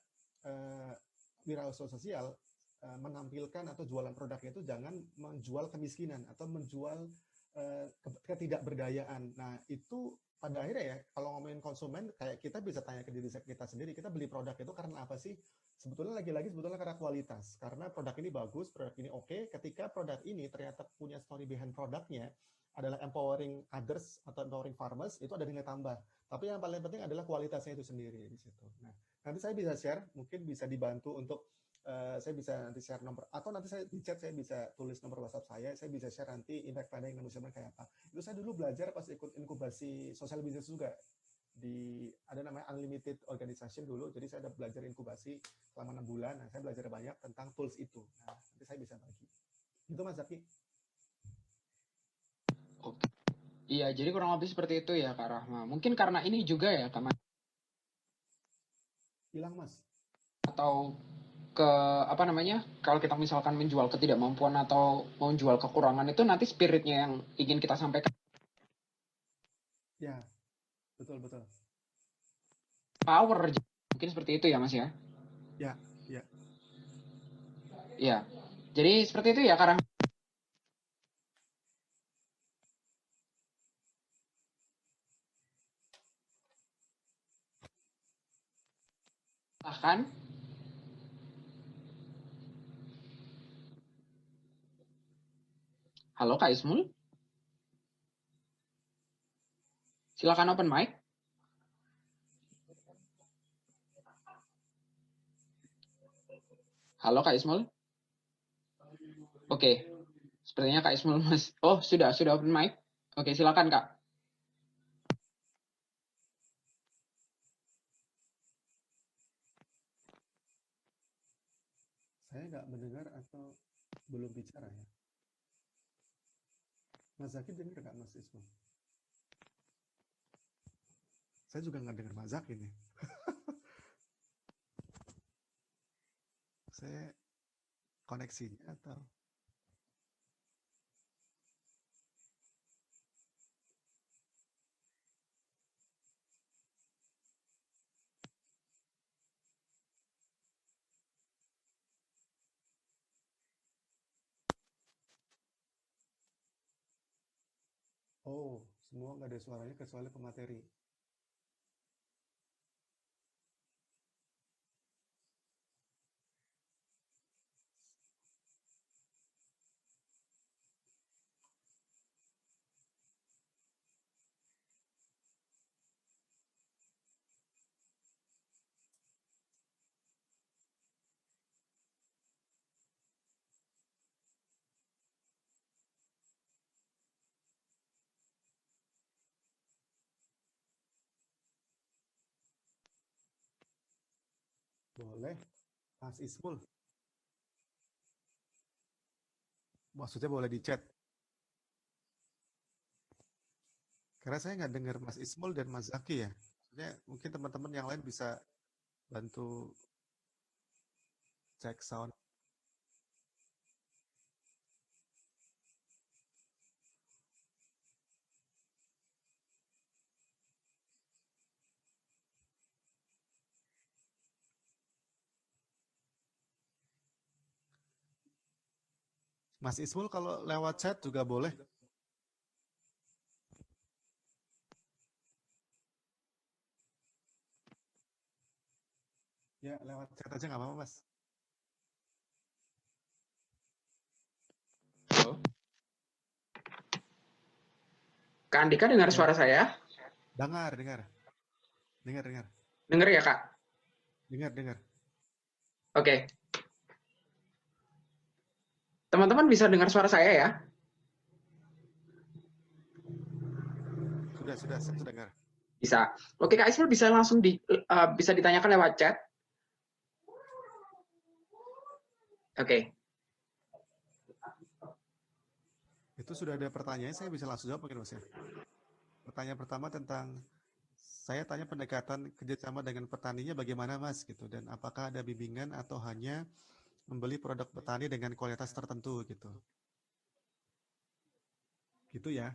wirausaha sosial menampilkan atau jualan produknya itu jangan menjual kemiskinan atau menjual ketidakberdayaan. Nah, itu pada akhirnya ya, kalau ngomongin konsumen, kayak kita bisa tanya ke diri kita sendiri, kita beli produk itu karena apa sih? Sebetulnya lagi-lagi sebetulnya karena kualitas, karena produk ini bagus, produk ini oke. Ketika produk ini ternyata punya story behind produknya adalah empowering others atau empowering farmers, itu ada nilai tambah. Tapi yang paling penting adalah kualitasnya itu sendiri di situ. Nah, nanti saya bisa share, mungkin bisa dibantu untuk saya bisa nanti share nomor, atau nanti saya di chat saya bisa tulis nomor WhatsApp saya bisa share nanti impact planning dan measurement kayak apa. Itu saya dulu belajar pas ikut inkubasi social business juga ada namanya Unlimited Organization dulu, jadi saya ada belajar inkubasi selama 6 bulan. Nah, saya belajar banyak tentang tools itu. Nah, nanti saya bisa bagi. Itu Mas Zaki. Oke. Iya, jadi kurang lebih seperti itu ya Kak Rahma. Mungkin karena ini juga ya Kak Mas. Hilang Mas. Atau ke apa namanya? Kalau kita misalkan menjual ketidakmampuan atau menjual kekurangan itu nanti spiritnya yang ingin kita sampaikan. Ya, betul. Power, mungkin seperti itu ya Mas ya. Ya. Iya. Jadi seperti itu ya Kak Rahma. Bahkan halo Kak Ismul. Silakan open mic. Halo Kak Ismul. Oke. Sepertinya Kak Ismul Mas. Oh, sudah open mic. Oke, silakan Kak. Saya nggak mendengar atau belum bicara ya. Mas Zaki dengar nggak Mas Ismail? Saya juga nggak dengar Mas Zaki nih. Saya koneksinya atau oh, semua nggak ada suaranya kecuali pemateri. Boleh, Mas Ismul. Maksudnya boleh di chat. Karena saya nggak dengar Mas Ismul dan Mas Zaki ya. Maksudnya mungkin teman-teman yang lain bisa bantu cek sound. Mas Ismul kalau lewat chat juga boleh. Ya, lewat chat aja nggak apa-apa, Mas. Halo. Kak Andika dengar suara saya? Dengar. Dengar ya Kak? Dengar. Oke. Teman-teman bisa dengar suara saya ya? Sudah, saya sudah dengar. Bisa. Oke Kak Ismul bisa langsung bisa ditanyakan lewat chat. Oke. Itu sudah ada pertanyaan, saya bisa langsung jawab mungkin Mas ya. Pertanyaan pertama tentang saya tanya pendekatan kerjasama dengan petaninya bagaimana Mas gitu, dan apakah ada bimbingan atau hanya membeli produk petani dengan kualitas tertentu gitu. Gitu ya.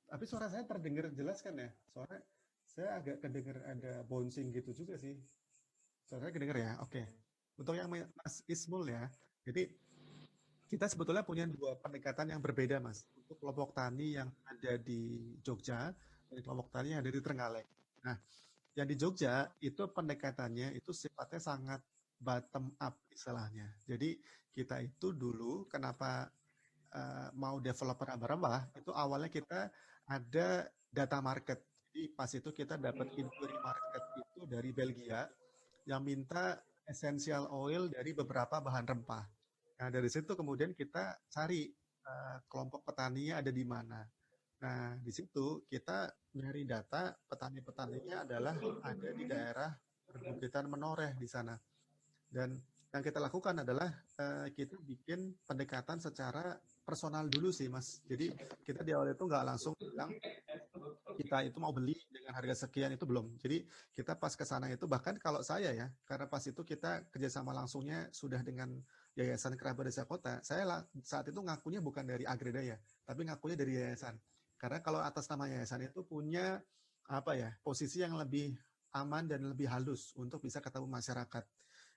Tapi suara saya terdengar jelas kan ya? Suara saya agak kedengar ada bouncing gitu juga sih. Suara saya kedengar ya? Oke. Untuk yang Mas Ismul ya. Jadi kita sebetulnya punya dua pendekatan yang berbeda Mas. Untuk kelompok tani yang ada di Jogja dan kelompok tani yang ada di Trenggalek. Nah, yang di Jogja itu pendekatannya itu sifatnya sangat bottom up istilahnya. Jadi kita itu dulu kenapa mau develop rambah-rambah itu awalnya kita ada data market. Jadi pas itu kita dapat inquiry market itu dari Belgia yang minta essential oil dari beberapa bahan rempah. Nah dari situ kemudian kita cari kelompok petaninya ada di mana. Nah, di situ kita nyari data petani-petaninya adalah ada di daerah perbukitan Menoreh di sana. Dan yang kita lakukan adalah kita bikin pendekatan secara personal dulu sih, Mas. Jadi kita di awal itu nggak langsung bilang kita itu mau beli dengan harga sekian, itu belum. Jadi kita pas ke sana itu, bahkan kalau saya ya, karena pas itu kita kerjasama langsungnya sudah dengan Yayasan Kerabat Desa Kota, saya saat itu ngakunya bukan dari Agredaya, tapi ngakunya dari yayasan. Karena kalau atas nama yayasan itu punya apa ya, posisi yang lebih aman dan lebih halus untuk bisa ketemu masyarakat.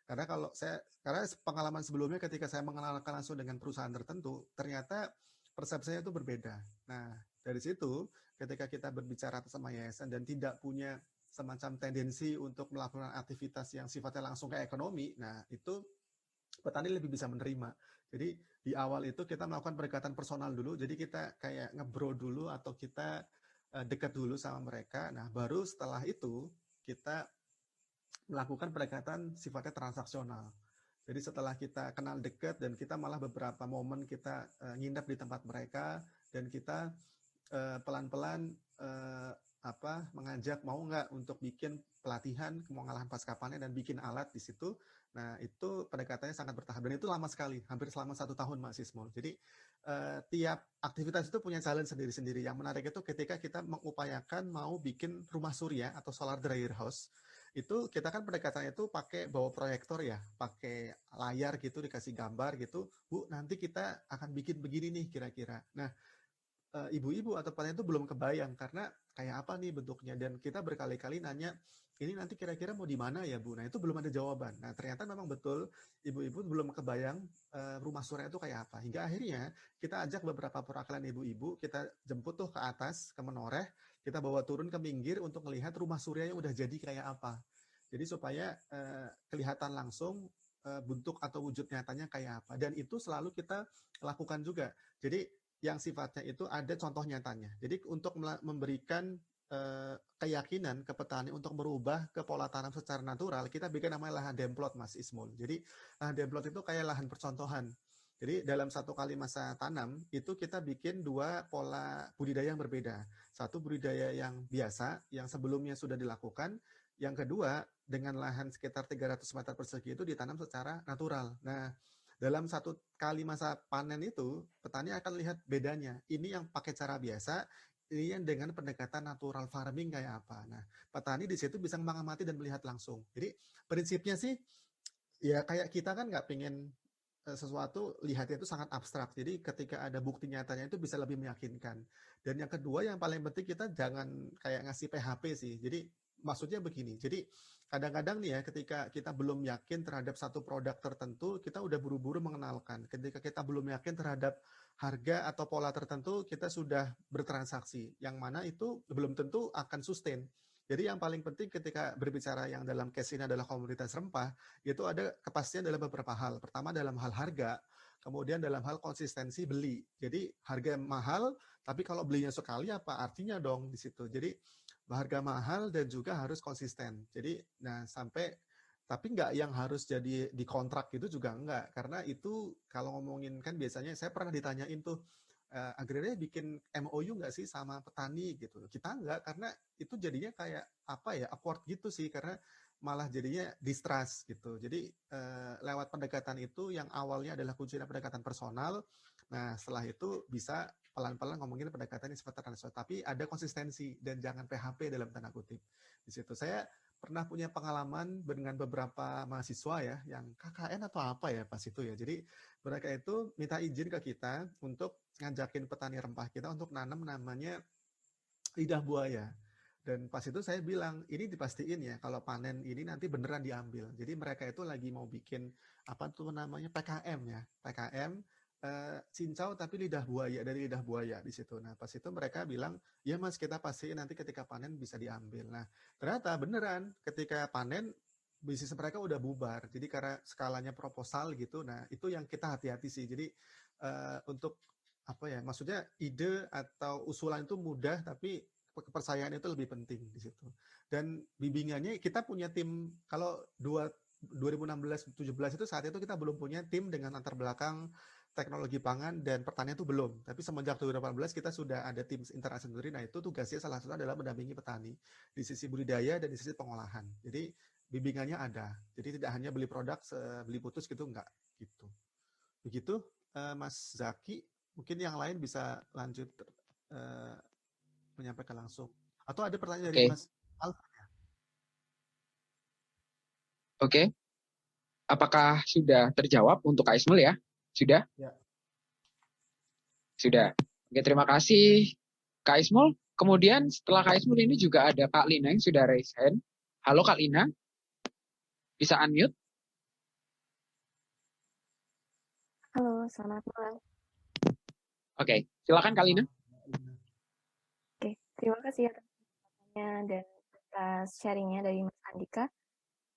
Karena pengalaman sebelumnya ketika saya mengenalkan langsung dengan perusahaan tertentu, ternyata persepsinya itu berbeda. Nah, dari situ ketika kita berbicara sama yayasan dan tidak punya semacam tendensi untuk melakukan aktivitas yang sifatnya langsung ke ekonomi, nah itu petani lebih bisa menerima. Jadi di awal itu kita melakukan pendekatan personal dulu, jadi kita kayak ngebro dulu atau kita dekat dulu sama mereka. Nah baru setelah itu kita melakukan pendekatan sifatnya transaksional. Jadi setelah kita kenal dekat dan kita malah beberapa momen kita nginep di tempat mereka dan kita pelan-pelan mengajak mau nggak untuk bikin pelatihan pengolahan pasca panen dan bikin alat di situ. Nah itu pendekatannya sangat bertahap dan itu lama sekali, hampir selama 1 tahun Mas Ismul. Jadi tiap aktivitas itu punya challenge sendiri-sendiri. Yang menarik itu ketika kita mengupayakan mau bikin rumah surya atau solar dryer house, itu kita kan pendekatannya itu pakai bawa proyektor ya, pakai layar gitu dikasih gambar gitu, Bu nanti kita akan bikin begini nih kira-kira. Nah ibu-ibu atau petani itu belum kebayang karena kayak apa nih bentuknya dan kita berkali-kali nanya ini nanti kira-kira mau di mana ya Bu? Nah itu belum ada jawaban. Nah ternyata memang betul ibu-ibu belum kebayang rumah surya itu kayak apa. Hingga akhirnya kita ajak beberapa perwakilan ibu-ibu, kita jemput tuh ke atas ke Menoreh, kita bawa turun ke pinggir untuk melihat rumah surya yang udah jadi kayak apa. Jadi supaya kelihatan langsung bentuk atau wujud nyatanya kayak apa. Dan itu selalu kita lakukan juga. Jadi yang sifatnya itu ada contoh nyatanya. Jadi untuk memberikan keyakinan ke petani untuk berubah ke pola tanam secara natural, kita bikin namanya lahan demplot Mas Ismul. Jadi lahan demplot itu kayak lahan percontohan. Jadi dalam 1 kali masa tanam itu kita bikin 2 pola budidaya yang berbeda. Satu budidaya yang biasa yang sebelumnya sudah dilakukan, yang kedua dengan lahan sekitar 300 meter persegi itu ditanam secara natural. Nah, dalam 1 kali masa panen itu, petani akan lihat bedanya. Ini yang pakai cara biasa, ini yang dengan pendekatan natural farming kayak apa. Nah, petani di situ bisa mengamati dan melihat langsung. Jadi prinsipnya sih, ya kayak kita kan nggak pengen sesuatu lihatnya itu sangat abstrak. Jadi ketika ada bukti nyatanya itu bisa lebih meyakinkan. Dan yang kedua yang paling penting kita jangan kayak ngasih PHP sih. Jadi maksudnya begini. Jadi kadang-kadang nih ya ketika kita belum yakin terhadap satu produk tertentu, kita udah buru-buru mengenalkan. Ketika kita belum yakin terhadap harga atau pola tertentu, kita sudah bertransaksi. Yang mana itu belum tentu akan sustain. Jadi yang paling penting ketika berbicara yang dalam case ini adalah komoditas rempah, itu ada kepastian dalam beberapa hal. Pertama dalam hal harga, kemudian dalam hal konsistensi beli. Jadi harga mahal, tapi kalau belinya sekali apa artinya dong di situ. Jadi harga mahal dan juga harus konsisten. Jadi nah sampai tapi nggak yang harus jadi di kontrak gitu juga enggak. Karena itu kalau ngomongin kan biasanya saya pernah ditanyain tuh agraria bikin MOU nggak sih sama petani gitu. Kita enggak karena itu jadinya kayak apa ya awkward gitu sih karena malah jadinya distrust gitu. Jadi lewat pendekatan itu yang awalnya adalah kuncinya pendekatan personal. Nah setelah itu bisa pelan-pelan ngomongin pendekatan yang sifatnya transaksional, tapi ada konsistensi dan jangan PHP dalam tanda kutip. Di situ saya pernah punya pengalaman dengan beberapa mahasiswa ya, yang KKN atau apa ya pas itu ya. Jadi mereka itu minta izin ke kita untuk ngajakin petani rempah kita untuk nanam namanya lidah buaya. Dan pas itu saya bilang, ini dipastiin ya, kalau panen ini nanti beneran diambil. Jadi mereka itu lagi mau bikin, apa tuh namanya, PKM ya. PKM, cincau tapi lidah buaya, dari lidah buaya di situ. Nah pas itu mereka bilang, ya mas kita pastiin nanti ketika panen bisa diambil. Nah ternyata beneran ketika panen, bisnis mereka udah bubar. Jadi karena skalanya proposal gitu, nah itu yang kita hati-hati sih. Jadi untuk apa ya, maksudnya ide atau usulan itu mudah, tapi kepercayaan itu lebih penting di situ. Dan bimbingannya kita punya tim, kalau 2016-17 itu saat itu kita belum punya tim dengan latar belakang teknologi pangan dan pertanian itu belum. Tapi semenjak 2018 kita sudah ada tim interaksi sendiri. Nah itu tugasnya salah satu adalah mendampingi petani di sisi budidaya dan di sisi pengolahan. Jadi bimbingannya ada. Jadi tidak hanya beli produk, beli putus gitu, enggak gitu. Begitu, Mas Zaki. Mungkin yang lain bisa lanjut menyampaikan langsung. Atau ada pertanyaan dari Mas Alfa? Oke. Apakah sudah terjawab untuk Kak Ismail ya? Sudah? Ya. Sudah. Oke, terima kasih Kak Ismail. Kemudian setelah Kak Ismail ini juga ada Kak Lina yang sudah raise hand. Halo Kak Lina. Bisa unmute? Halo, selamat malam. Oke, silakan Kak Lina. Oke, terima kasih atas pertanyaannya dan atas sharingnya dari Mas Andika.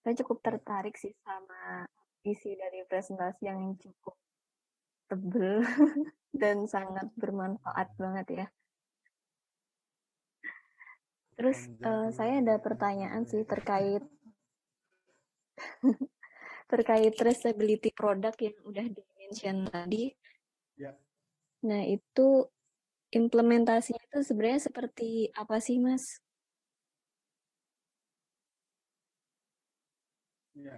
Saya cukup tertarik sih sama isi dari presentasi yang cukup tebel dan sangat bermanfaat banget ya. Terus saya ada pertanyaan sih terkait traceability produk yang udah di-mention tadi. Ya. Nah, itu implementasinya itu sebenarnya seperti apa sih, Mas? Ya.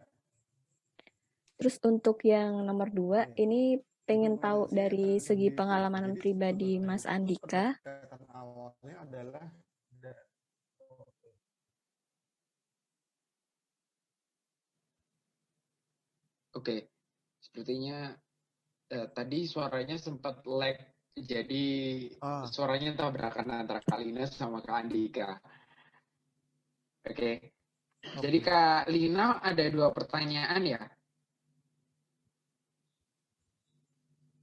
Terus untuk yang nomor 2, ini pengen tahu dari segi pengalaman pribadi Mas Andika. Awalnya adalah Oke, sepertinya tadi suaranya sempat lag, jadi suaranya tabrakan antara Kak Lina sama Kak Andika. Oke. Jadi Kak Lina ada 2 pertanyaan ya?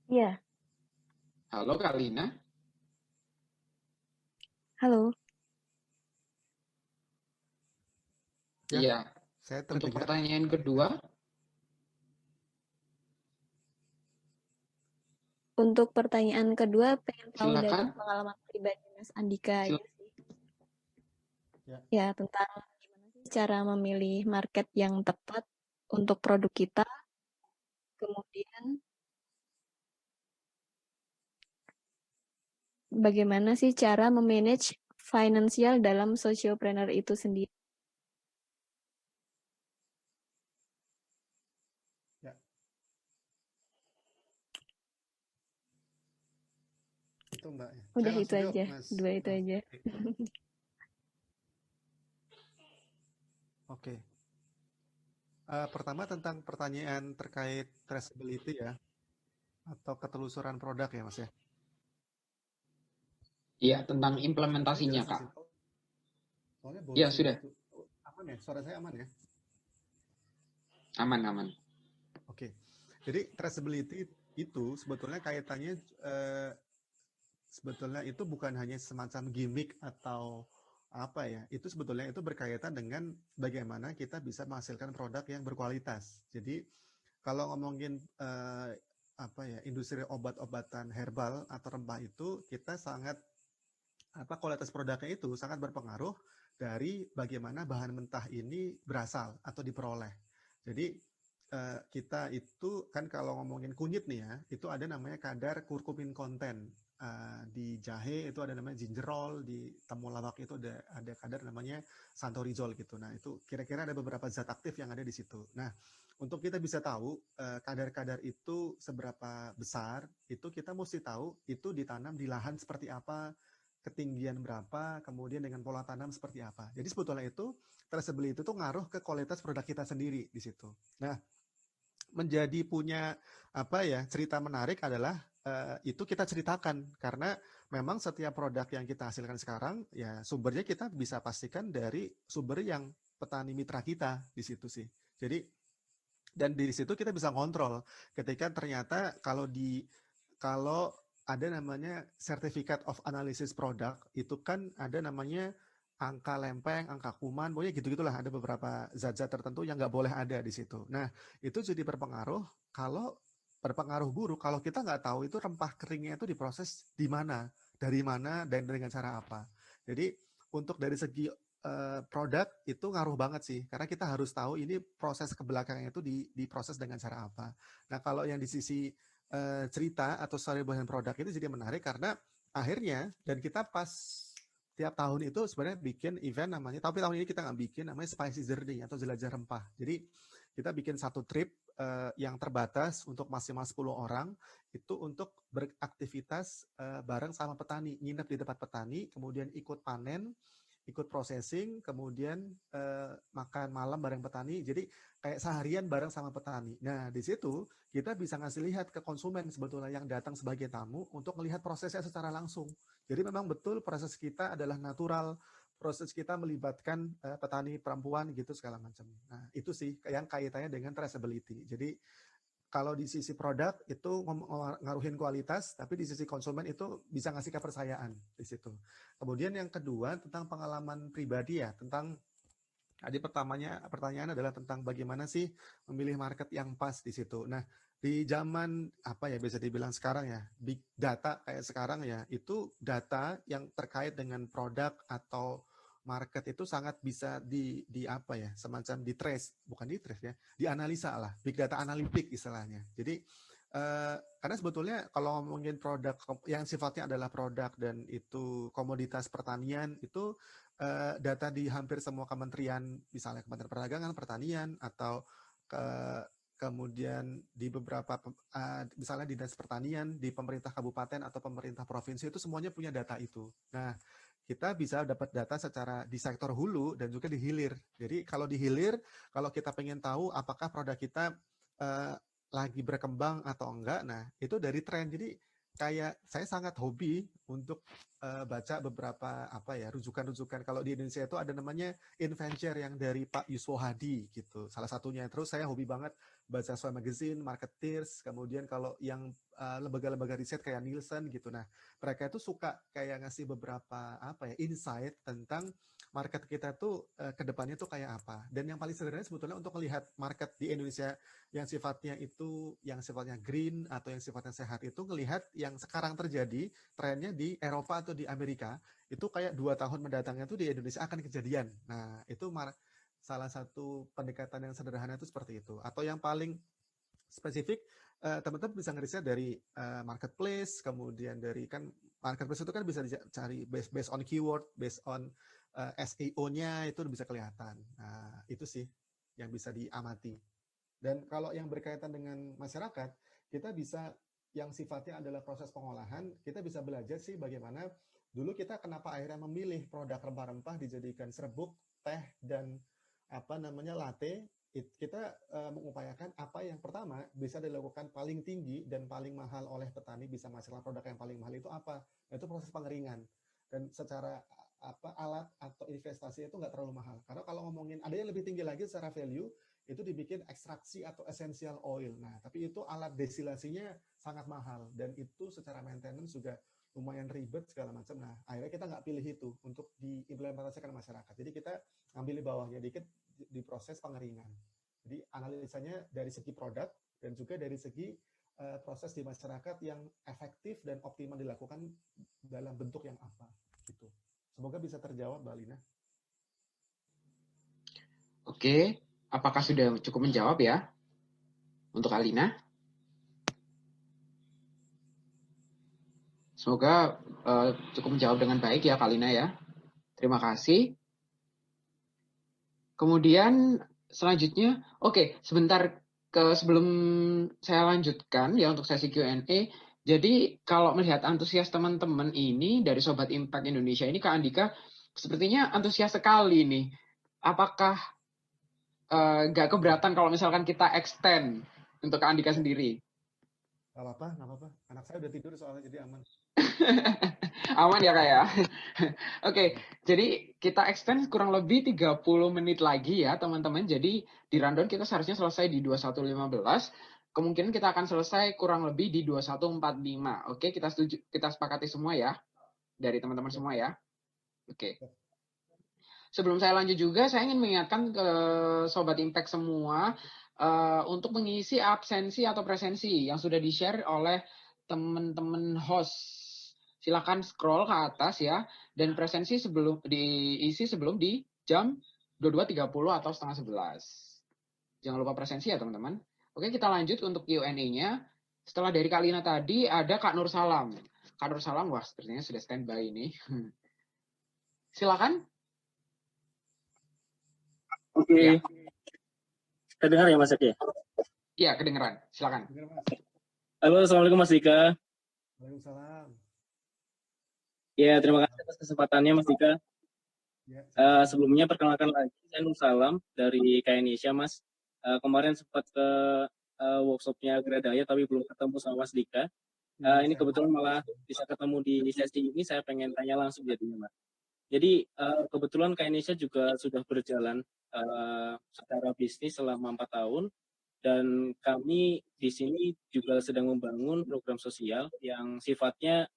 Iya. Halo Kak Lina. Halo. Iya. Saya untuk pertanyaan kedua. Untuk pertanyaan kedua, pengen tahu Silakan. dari pengalaman pribadi Mas Andika aja sih. Ya, tentang gimana sih cara memilih market yang tepat untuk produk kita. Kemudian, bagaimana sih cara memanage finansial dalam sociopreneur itu sendiri? Ya. Itu Mbak. Udah itu aja, dua itu aja. Oke. Pertama tentang pertanyaan terkait traceability ya, atau ketelusuran produk ya Mas ya? Iya, tentang implementasinya Kak. Ya sudah. Aman ya? Suara saya aman ya? Aman. Oke. Jadi traceability itu sebetulnya kaitannya sebetulnya itu bukan hanya semacam gimmick atau apa ya, itu sebetulnya itu berkaitan dengan bagaimana kita bisa menghasilkan produk yang berkualitas. Jadi kalau ngomongin industri obat-obatan herbal atau rempah itu, kita sangat kualitas produknya itu sangat berpengaruh dari bagaimana bahan mentah ini berasal atau diperoleh. Jadi kita itu kan kalau ngomongin kunyit nih ya, itu ada namanya kadar kurkumin konten. Di jahe itu ada namanya gingerol, di temulawak itu ada kadar namanya santorizol gitu. Nah itu kira-kira ada beberapa zat aktif yang ada di situ. Nah untuk kita bisa tahu kadar-kadar itu seberapa besar, itu kita mesti tahu itu ditanam di lahan seperti apa, ketinggian berapa, kemudian dengan pola tanam seperti apa. Jadi sebetulnya itu traceability itu ngaruh ke kualitas produk kita sendiri di situ. Nah menjadi punya cerita menarik adalah itu kita ceritakan karena memang setiap produk yang kita hasilkan sekarang ya sumbernya kita bisa pastikan dari sumber yang petani mitra kita di situ sih. Jadi dan di situ kita bisa kontrol ketika ternyata kalau ada namanya certificate of analysis product itu kan ada namanya angka lempeng, angka kuman, pokoknya gitu-gitulah ada beberapa zat-zat tertentu yang nggak boleh ada di situ. Nah itu jadi berpengaruh buruk kalau kita nggak tahu itu rempah keringnya itu diproses di mana, dari mana, dan dengan cara apa. Jadi untuk dari segi produk itu ngaruh banget sih, karena kita harus tahu ini proses ke belakangnya itu diproses dengan cara apa. Nah kalau yang di sisi cerita atau story behind produk itu jadi menarik karena akhirnya, dan kita pas tiap tahun itu sebenarnya bikin event namanya, tapi tahun ini kita nggak bikin, namanya Spicy Journey atau jelajah rempah. Jadi kita bikin satu trip yang terbatas untuk maksimal 10 orang, itu untuk beraktivitas bareng sama petani, nginep di tempat petani, kemudian ikut panen, ikut processing, kemudian makan malam bareng petani. Jadi kayak seharian bareng sama petani. Nah, di situ kita bisa ngasih lihat ke konsumen sebetulnya yang datang sebagai tamu untuk melihat prosesnya secara langsung. Jadi memang betul proses kita adalah natural, proses kita melibatkan petani perempuan gitu segala macam. Nah, itu sih yang kaitannya dengan traceability. Jadi kalau di sisi produk itu ngaruhin kualitas, tapi di sisi konsumen itu bisa ngasih kepercayaan di situ. Kemudian yang kedua tentang pengalaman pribadi ya, tentang tadi pertanyaan adalah tentang bagaimana sih memilih market yang pas di situ. Nah, di zaman apa ya bisa dibilang sekarang ya, big data kayak sekarang ya, itu data yang terkait dengan produk atau market itu sangat bisa di apa ya, semacam di trace, bukan di trace ya, dianalisa lah, big data analitik istilahnya. Jadi karena sebetulnya kalau ngomongin produk yang sifatnya adalah produk dan itu komoditas pertanian itu data di hampir semua kementerian, misalnya Kementerian Perdagangan, Pertanian, atau kemudian di beberapa misalnya dinas pertanian di pemerintah kabupaten atau pemerintah provinsi itu semuanya punya data itu. Nah, kita bisa dapat data secara di sektor hulu dan juga di hilir. Jadi kalau di hilir, kalau kita pengen tahu apakah produk kita lagi berkembang atau enggak, nah itu dari tren. Jadi kayak saya sangat hobi untuk baca beberapa apa ya rujukan-rujukan. Kalau di Indonesia itu ada namanya Inventure yang dari Pak Yuswo Hadi gitu, salah satunya. Terus saya hobi banget baca Sway Magazine, Marketeers, kemudian kalau yang lembaga-lembaga riset kayak Nielsen gitu. Nah, mereka itu suka kayak ngasih beberapa apa ya insight tentang market kita tuh ke depannya tuh kayak apa. Dan yang paling sederhana sebetulnya untuk melihat market di Indonesia yang sifatnya itu yang sifatnya green atau yang sifatnya sehat itu ngelihat yang sekarang terjadi trennya di Eropa atau di Amerika itu kayak 2 tahun mendatangnya tuh di Indonesia akan kejadian. Nah, itu salah satu pendekatan yang sederhana itu seperti itu. Atau yang paling spesifik teman-teman bisa ngeriset dari marketplace, kemudian dari kan marketplace itu kan bisa dicari based on keyword, based on SEO-nya itu bisa kelihatan. Nah, itu sih yang bisa diamati. Dan kalau yang berkaitan dengan masyarakat, kita bisa yang sifatnya adalah proses pengolahan, kita bisa belajar sih bagaimana dulu kita kenapa akhirnya memilih produk rempah-rempah dijadikan serbuk, teh, dan apa namanya latte. Kita mengupayakan apa yang pertama bisa dilakukan paling tinggi dan paling mahal oleh petani bisa menghasilkan produk yang paling mahal itu apa? Itu proses pengeringan. Dan secara apa alat atau investasi itu nggak terlalu mahal. Karena kalau ngomongin ada yang lebih tinggi lagi secara value itu dibikin ekstraksi atau essential oil. Nah, tapi itu alat destilasinya sangat mahal dan itu secara maintenance juga lumayan ribet segala macam. Nah, akhirnya kita nggak pilih itu untuk diimplementasikan masyarakat. Jadi kita ambil di bawahnya dikit di proses pengeringan. Jadi analisanya dari segi produk dan juga dari segi proses di masyarakat yang efektif dan optimal dilakukan dalam bentuk yang apa gitu. Semoga bisa terjawab, Mbak Lina. Oke, apakah sudah cukup menjawab ya untuk Alina? Semoga cukup menjawab dengan baik ya Kalina ya. Terima kasih. Kemudian selanjutnya, oke, sebentar sebelum saya lanjutkan ya untuk sesi Q&A. Jadi kalau melihat antusias teman-teman ini dari Sobat Impact Indonesia ini, Kak Andika sepertinya antusias sekali nih. Apakah nggak keberatan kalau misalkan kita extend untuk Kak Andika sendiri? Nggak apa-apa. Anak saya udah tidur soalnya jadi aman. Aman ya Kak ya? Oke, jadi kita extend kurang lebih 30 menit lagi ya teman-teman. Jadi di rundown kita seharusnya selesai di 21.15. Kemungkinan kita akan selesai kurang lebih di 21.45. Oke, kita sepakati semua ya. Dari teman-teman semua ya. Oke. Sebelum saya lanjut juga, saya ingin mengingatkan ke Sobat Impact semua untuk mengisi absensi atau presensi yang sudah di-share oleh teman-teman host. Silakan scroll ke atas ya, dan presensi sebelum diisi sebelum di jam 22.30 atau setengah 11. Jangan lupa presensi ya teman-teman. Oke, kita lanjut untuk Q&A-nya. Setelah dari Kak Lina tadi ada Kak Nur Salam. Kak Nur Salam, wah sepertinya sudah standby ini. Silakan. Oke, Ya, kedengar ya Mas Eki? iya kedengeran. Silakan. Dengar, Mas. Halo, Assalamualaikum Mas Dika. Waalaikumsalam. Ya, terima kasih atas kesempatannya Mas Dika. Ya, sama-sama. Sebelumnya perkenalkan lagi, saya Nur Salam dari Indonesia Mas. Kemarin sempat ke workshopnya Gradaya tapi belum ketemu sama Mas Dika. Ini kebetulan malah bisa ketemu di sesi ini, saya pengen tanya langsung jadinya Mas. Jadi kebetulan Indonesia juga sudah berjalan secara bisnis selama 4 tahun, dan kami di sini juga sedang membangun program sosial yang sifatnya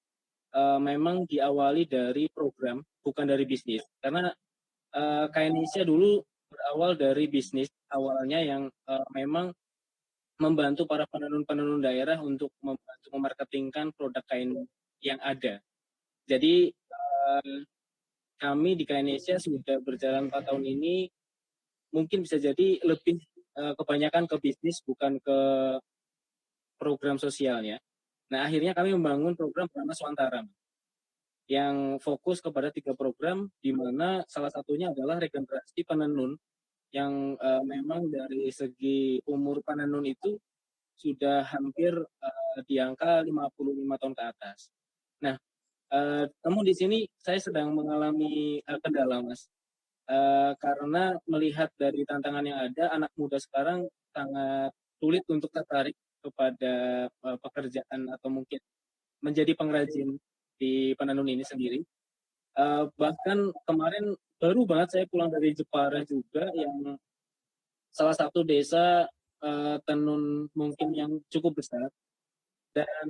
memang diawali dari program, bukan dari bisnis. Karena Indonesia dulu berawal dari bisnis awalnya yang memang membantu para penenun-penenun daerah untuk membantu memarketingkan produk kain yang ada. Jadi kami di Indonesia sudah berjalan 4 tahun ini, mungkin bisa jadi lebih kebanyakan ke bisnis, bukan ke program sosialnya. Nah, akhirnya kami membangun program bernama Swantara, yang fokus kepada 3 program, di mana salah satunya adalah regenerasi penenun, yang memang dari segi umur penenun itu sudah hampir di angka 55 tahun ke atas. Nah, namun di sini saya sedang mengalami kendala, Mas. Karena melihat dari tantangan yang ada, anak muda sekarang sangat sulit untuk tertarik kepada pekerjaan atau mungkin menjadi pengrajin di penenun ini sendiri. Bahkan kemarin baru banget saya pulang dari Jepara juga, yang salah satu desa tenun mungkin yang cukup besar, dan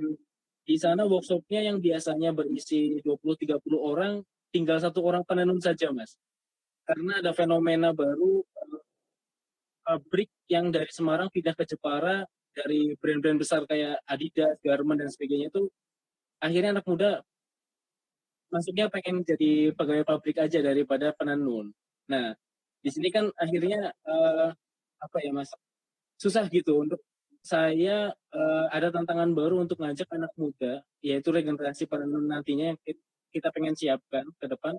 di sana workshopnya yang biasanya berisi 20-30 orang, tinggal 1 orang penenun saja, Mas. Karena ada fenomena baru, pabrik yang dari Semarang pindah ke Jepara, dari brand-brand besar kayak Adidas, Garment, dan sebagainya itu, akhirnya anak muda masuknya pengen jadi pegawai pabrik aja daripada penenun. Nah, di sini kan akhirnya apa ya Mas, susah gitu untuk saya ada tantangan baru untuk ngajak anak muda, yaitu regenerasi penenun nantinya yang kita pengen siapkan ke depan.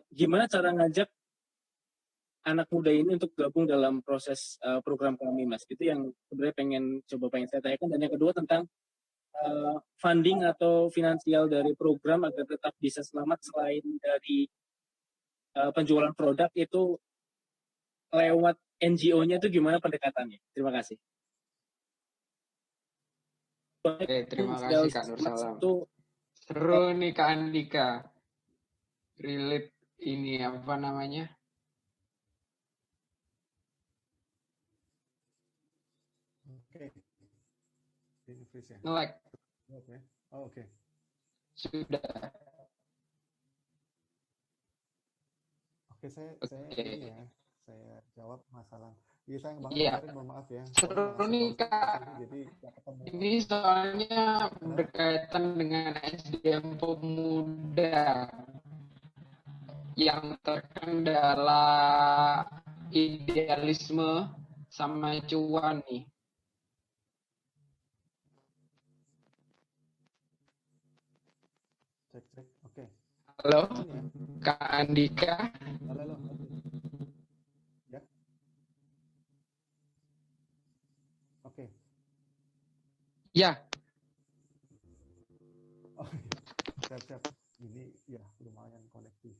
Gimana cara ngajak anak muda ini untuk gabung dalam proses program kami, Mas? Itu yang sebenarnya pengen saya tanyakan. Dan yang kedua tentang funding atau finansial dari program agar tetap bisa selamat, selain dari penjualan produk, itu lewat NGO-nya itu gimana pendekatannya? Terima kasih. Oke, terima kasih Kak Nur Salam. Seru nih Kak Andika. Relate ini apa namanya? Oke. Freeze ya? Nge-lag. Oke. Oh, oke. Sudah. Oke, saya ini ya, saya jawab masalah. Iya, sayang banget kemarin, mohon maaf ya. Seru nih Kak. Jadi nggak ketemu. Ini soalnya berkaitan dengan SDM pemuda yang terkendala idealisme sama cuan nih. Cek. Oke. Halo, Kak Andika. Halo. Ya. Oke. Ya. Oh, siap. Ini ya lumayan koneksi.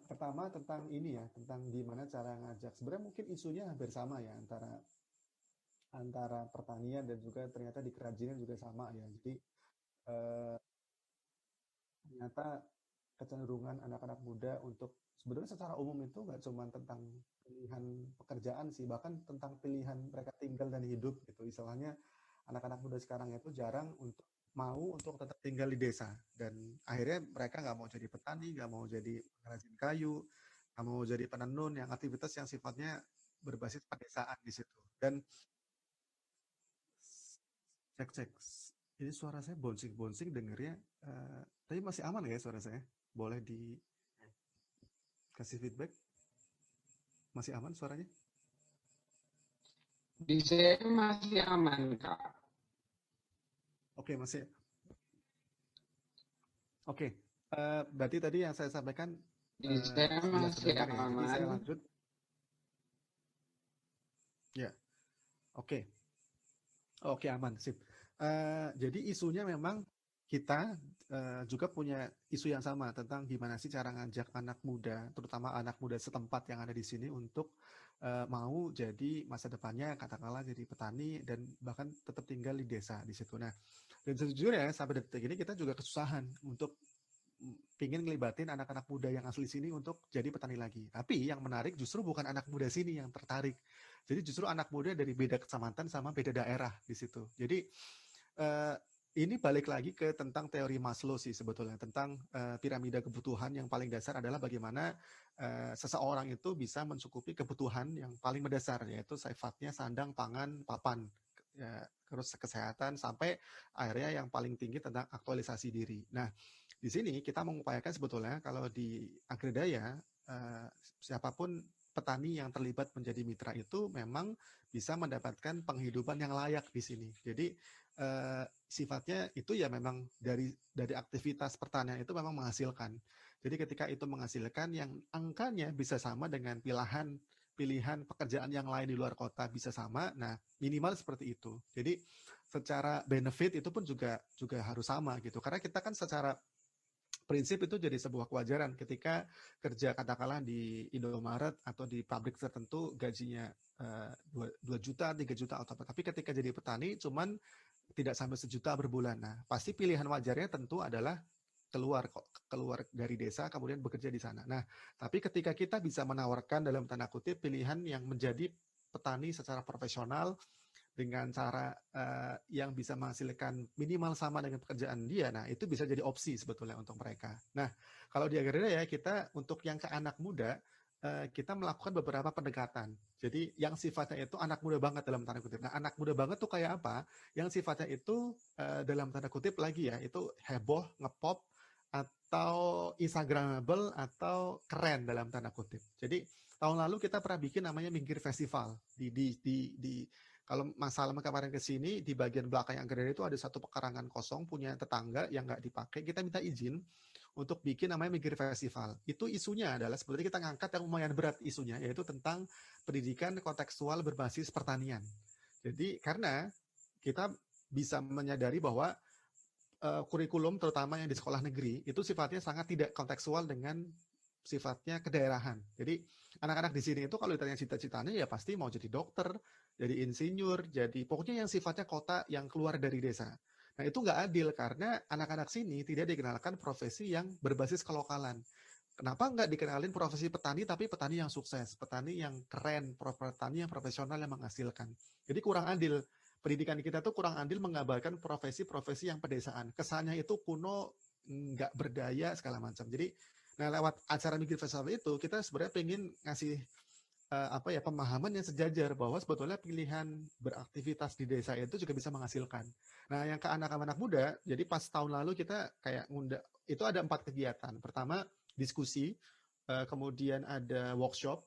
Pertama tentang ini ya, tentang gimana cara ngajak. Sebenarnya mungkin isunya hampir sama ya, antara pertanian dan juga ternyata di kerajinan juga sama ya. Jadi ternyata kecenderungan anak-anak muda untuk sebenarnya secara umum itu nggak cuma tentang pilihan pekerjaan sih, bahkan tentang pilihan mereka tinggal dan hidup gitu. Istilahnya anak-anak muda sekarang itu jarang untuk tetap tinggal di desa, dan akhirnya mereka nggak mau jadi petani, nggak mau jadi pengrajin kayu, nggak mau jadi penenun yang aktivitas yang sifatnya berbasis pedesaan di situ. Dan cek ini suara saya bouncing dengernya, tapi masih aman ya suara saya? Boleh dikasih feedback? Masih aman suaranya? Di saya masih aman Kak. Oke, masih. Oke, berarti tadi yang saya sampaikan Saya jelas masih terdengar ya. Jadi saya aman. lanjut. Ya, oke. Oke, aman, sip. Jadi isunya memang kita juga punya isu yang sama tentang gimana sih cara ngajak anak muda, terutama anak muda setempat yang ada di sini untuk mau jadi masa depannya katakanlah jadi petani dan bahkan tetap tinggal di desa di situ. Nah, dan sejujurnya sampai detik ini kita juga kesusahan untuk pingin ngelibatin anak-anak muda yang asli sini untuk jadi petani lagi. Tapi yang menarik justru bukan anak muda sini yang tertarik. Jadi justru anak muda dari beda kecamatan sama beda daerah di situ. Jadi eh, ini balik lagi ke tentang teori Maslow sih sebetulnya, tentang piramida kebutuhan yang paling dasar adalah bagaimana seseorang itu bisa mencukupi kebutuhan yang paling mendasar, yaitu sifatnya sandang, pangan, papan, ya, terus kesehatan, sampai akhirnya yang paling tinggi tentang aktualisasi diri. Nah, di sini kita mengupayakan sebetulnya kalau di Agredaya, siapapun petani yang terlibat menjadi mitra itu memang bisa mendapatkan penghidupan yang layak di sini. Jadi sifatnya itu ya memang dari aktivitas pertanian itu memang menghasilkan. Jadi ketika itu menghasilkan yang angkanya bisa sama dengan pilihan pekerjaan yang lain di luar kota bisa sama, nah minimal seperti itu. Jadi secara benefit itu pun juga harus sama gitu. Karena kita kan secara prinsip itu jadi sebuah kewajaran ketika kerja katakanlah di Indomaret atau di pabrik tertentu gajinya 2 juta, 3 juta atau apa. Tapi ketika jadi petani cuman tidak sampai 1 juta berbulan. Nah, pasti pilihan wajarnya tentu adalah keluar dari desa kemudian bekerja di sana. Nah, tapi ketika kita bisa menawarkan dalam tanda kutip pilihan yang menjadi petani secara profesional dengan cara yang bisa menghasilkan minimal sama dengan pekerjaan dia, nah itu bisa jadi opsi sebetulnya untuk mereka. Nah, kalau di Agredaya ya kita untuk yang ke anak muda, kita melakukan beberapa pendekatan. Jadi yang sifatnya itu anak muda banget dalam tanda kutip. Nah, anak muda banget tuh kayak apa? Yang sifatnya itu dalam tanda kutip lagi ya, itu heboh, ngepop, atau Instagramable, atau keren dalam tanda kutip. Jadi tahun lalu kita pernah bikin namanya Minggir Festival di kalau masalah kemarin ke sini di bagian belakang Anggrek itu ada satu pekarangan kosong punya tetangga yang nggak dipakai. Kita minta izin untuk bikin namanya Minggir Festival. Itu isunya adalah sebenarnya kita ngangkat yang lumayan berat isunya, yaitu tentang pendidikan kontekstual berbasis pertanian. Jadi karena kita bisa menyadari bahwa kurikulum terutama yang di sekolah negeri itu sifatnya sangat tidak kontekstual dengan sifatnya kedaerahan. Jadi anak-anak di sini itu kalau ditanya cita-citanya ya pasti mau jadi dokter, jadi insinyur, jadi pokoknya yang sifatnya kota yang keluar dari desa. Nah itu nggak adil karena anak-anak sini tidak dikenalkan profesi yang berbasis kelokalan. Kenapa nggak dikenalin profesi petani tapi petani yang sukses, petani yang keren, petani yang profesional yang menghasilkan. Jadi kurang adil. Pendidikan kita tuh kurang adil mengabarkan profesi-profesi yang pedesaan. Kesannya itu kuno, nggak berdaya segala macam. Jadi nah lewat acara Mikir Festival itu kita sebenarnya pengen ngasih pemahaman yang sejajar bahwa sebetulnya pilihan beraktivitas di desa itu juga bisa menghasilkan. Nah yang ke anak-anak muda, jadi pas tahun lalu kita kayak ngundang, itu ada 4 kegiatan. Pertama diskusi, kemudian ada workshop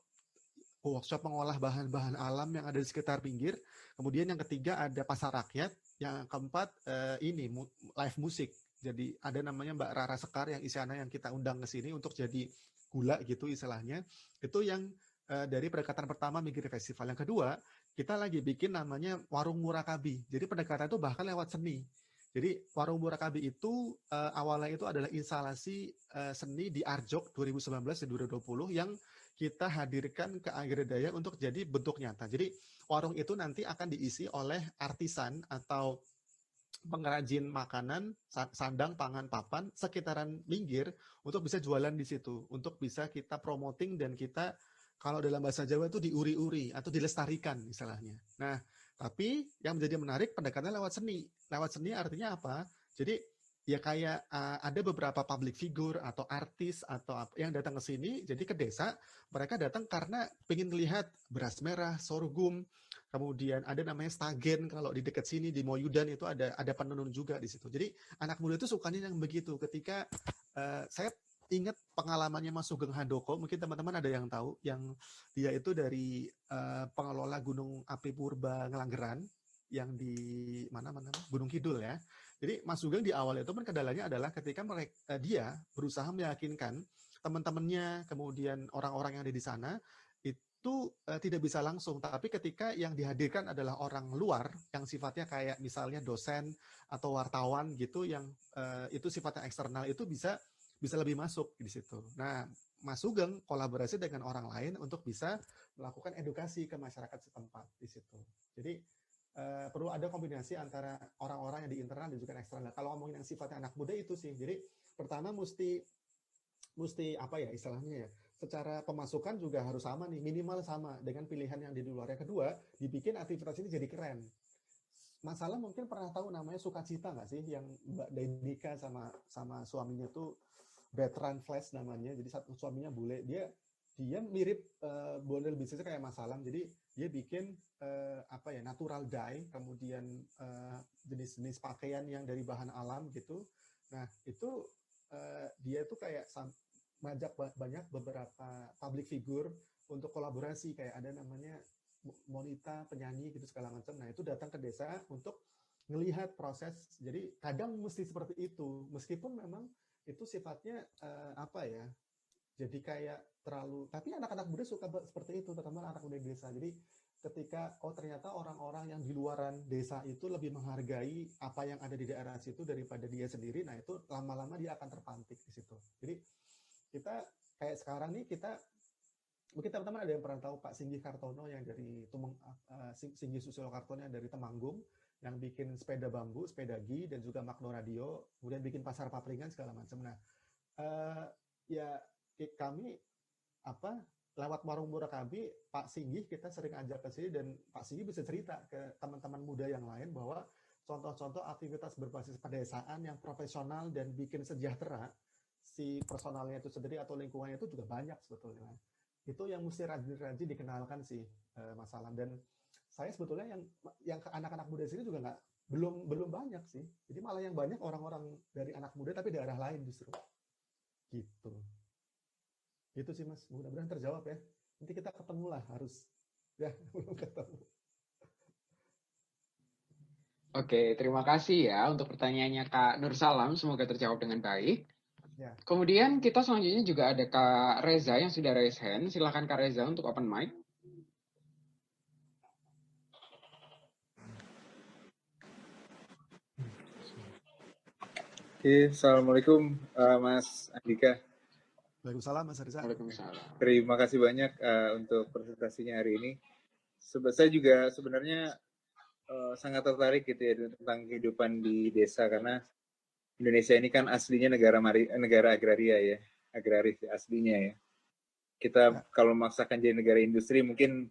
mengolah bahan-bahan alam yang ada di sekitar pinggir. Kemudian yang ketiga ada pasar rakyat. Yang keempat ini live musik. Jadi ada namanya Mbak Rara Sekar yang Isyana yang kita undang ke sini untuk jadi gula gitu istilahnya. Itu yang dari pendekatan pertama Mikir Festival. Yang kedua, kita lagi bikin namanya Warung Murakabi. Jadi pendekatan itu bahkan lewat seni. Jadi Warung Murakabi itu awalnya itu adalah instalasi seni di Arjok 2019 dan 2020 yang kita hadirkan ke Agredaya untuk jadi bentuk nyata. Jadi warung itu nanti akan diisi oleh artisan atau pengrajin makanan, sandang, pangan, papan, sekitaran Minggir untuk bisa jualan di situ, untuk bisa kita promoting dan kita kalau dalam bahasa Jawa itu diuri-uri atau dilestarikan istilahnya. Nah, tapi yang menjadi menarik pendekatannya lewat seni. Lewat seni artinya apa? Jadi ya kayak ada beberapa public figure atau artis atau yang datang ke sini, jadi ke desa, mereka datang karena pengen lihat beras merah, sorghum, kemudian ada namanya stagen kalau di dekat sini di Moyudan itu ada penenun juga di situ. Jadi anak muda itu sukanya yang begitu. Ketika saya ingat pengalamannya Mas Sugeng Handoko, mungkin teman-teman ada yang tahu, yang dia itu dari pengelola Gunung Api Purba Ngelanggeran yang di mana Gunung Kidul ya. Jadi Mas Sugeng di awal itu kan kendalanya adalah ketika dia berusaha meyakinkan teman-temannya, kemudian orang-orang yang ada di sana, itu tidak bisa langsung. Tapi ketika yang dihadirkan adalah orang luar, yang sifatnya kayak misalnya dosen atau wartawan gitu, yang itu sifatnya eksternal, itu bisa lebih masuk di situ. Nah, Mas Sugeng kolaborasi dengan orang lain untuk bisa melakukan edukasi ke masyarakat setempat di situ. Jadi perlu ada kombinasi antara orang-orang yang di internal dan juga eksternal. Kalau ngomongin yang sifatnya anak muda itu sih, jadi pertama mesti apa ya istilahnya ya, secara pemasukan juga harus sama nih, minimal sama dengan pilihan yang di luar. Yang kedua, dibikin aktivitas ini jadi keren. Masalah mungkin pernah tahu namanya Sukacita nggak sih, yang Mbak Denika sama suaminya tuh Bertrand Flash namanya. Jadi satu suaminya bule, dia mirip model bisnisnya kayak Mas Salam. Jadi dia bikin apa ya, natural dye, kemudian jenis-jenis pakaian yang dari bahan alam gitu. Nah itu dia tuh kayak ngajak banyak beberapa public figure untuk kolaborasi, kayak ada namanya Monita penyanyi gitu segala macam. Nah itu datang ke desa untuk ngelihat proses. Jadi kadang mesti seperti itu, meskipun memang itu sifatnya apa ya, jadi kayak terlalu, tapi anak-anak muda suka seperti itu, terutama anak muda desa. Jadi ketika ternyata orang-orang yang di luaran desa itu lebih menghargai apa yang ada di daerah situ daripada dia sendiri, nah itu lama-lama dia akan terpantik di situ. Jadi kita kayak sekarang nih, kita mungkin teman-teman ada yang pernah tahu Pak Singgi Kartono yang dari Singgi Susilo Kartono yang dari Temanggung, yang bikin sepeda bambu, sepeda gi, dan juga Magno Radio, kemudian bikin pasar papringan segala macam. Nah ya kami lewat warung Murakabi, Pak Singgi kita sering ajak ke sini, dan Pak Singgi bisa cerita ke teman-teman muda yang lain bahwa contoh-contoh aktivitas berbasis pedesaan yang profesional dan bikin sejahtera si personalnya itu sendiri atau lingkungannya itu juga banyak sebetulnya. Itu yang mesti rajin-rajin dikenalkan sih Mas Salam. Dan saya sebetulnya yang ke anak-anak muda sini juga belum banyak sih. Jadi malah yang banyak orang-orang dari anak muda tapi daerah lain justru. Gitu. Itu sih Mas, mudah-mudahan terjawab ya. Nanti kita ketemu lah harus. Ya, belum ketemu. Oke, terima kasih ya untuk pertanyaannya Kak Nur Salam, semoga terjawab dengan baik. Ya. Kemudian kita selanjutnya juga ada Kak Reza yang sudah raise hand. Silakan Kak Reza untuk open mic. Oke, Assalamualaikum Mas Andika. Waalaikumsalam Mas Riza. Waalaikumsalam. Terima kasih banyak untuk presentasinya hari ini. Saya juga sebenarnya sangat tertarik gitu ya tentang kehidupan di desa, karena Indonesia ini kan aslinya negara agraria ya, agraris aslinya ya. Kita kalau memaksakan jadi negara industri mungkin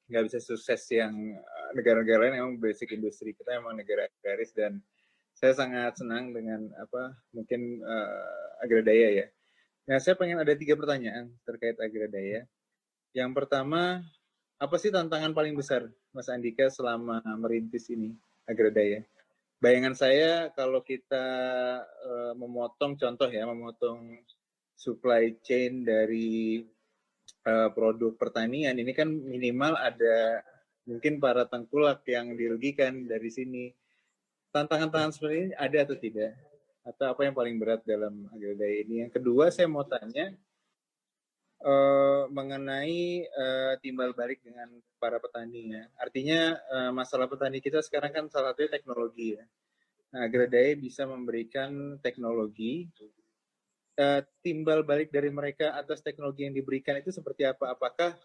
nggak bisa sukses yang negara-negara lain. Emang basic industri kita emang negara agraris, dan saya sangat senang dengan mungkin agradaya ya. Nah, saya pengen ada 3 pertanyaan terkait agradaya. Yang pertama, apa sih tantangan paling besar Mas Andika selama merintis ini agradaya? Bayangan saya kalau kita memotong supply chain dari produk pertanian, ini kan minimal ada mungkin para tengkulak yang dirugikan dari sini. Tantangan-tantangan seperti ini ada atau tidak? Atau apa yang paling berat dalam agradaya ini? Yang kedua, saya mau tanya mengenai timbal balik dengan para petani ya. Artinya masalah petani kita sekarang kan salah satunya teknologi ya. Nah, agradaya bisa memberikan teknologi. Timbal balik dari mereka atas teknologi yang diberikan itu seperti apa? Apakah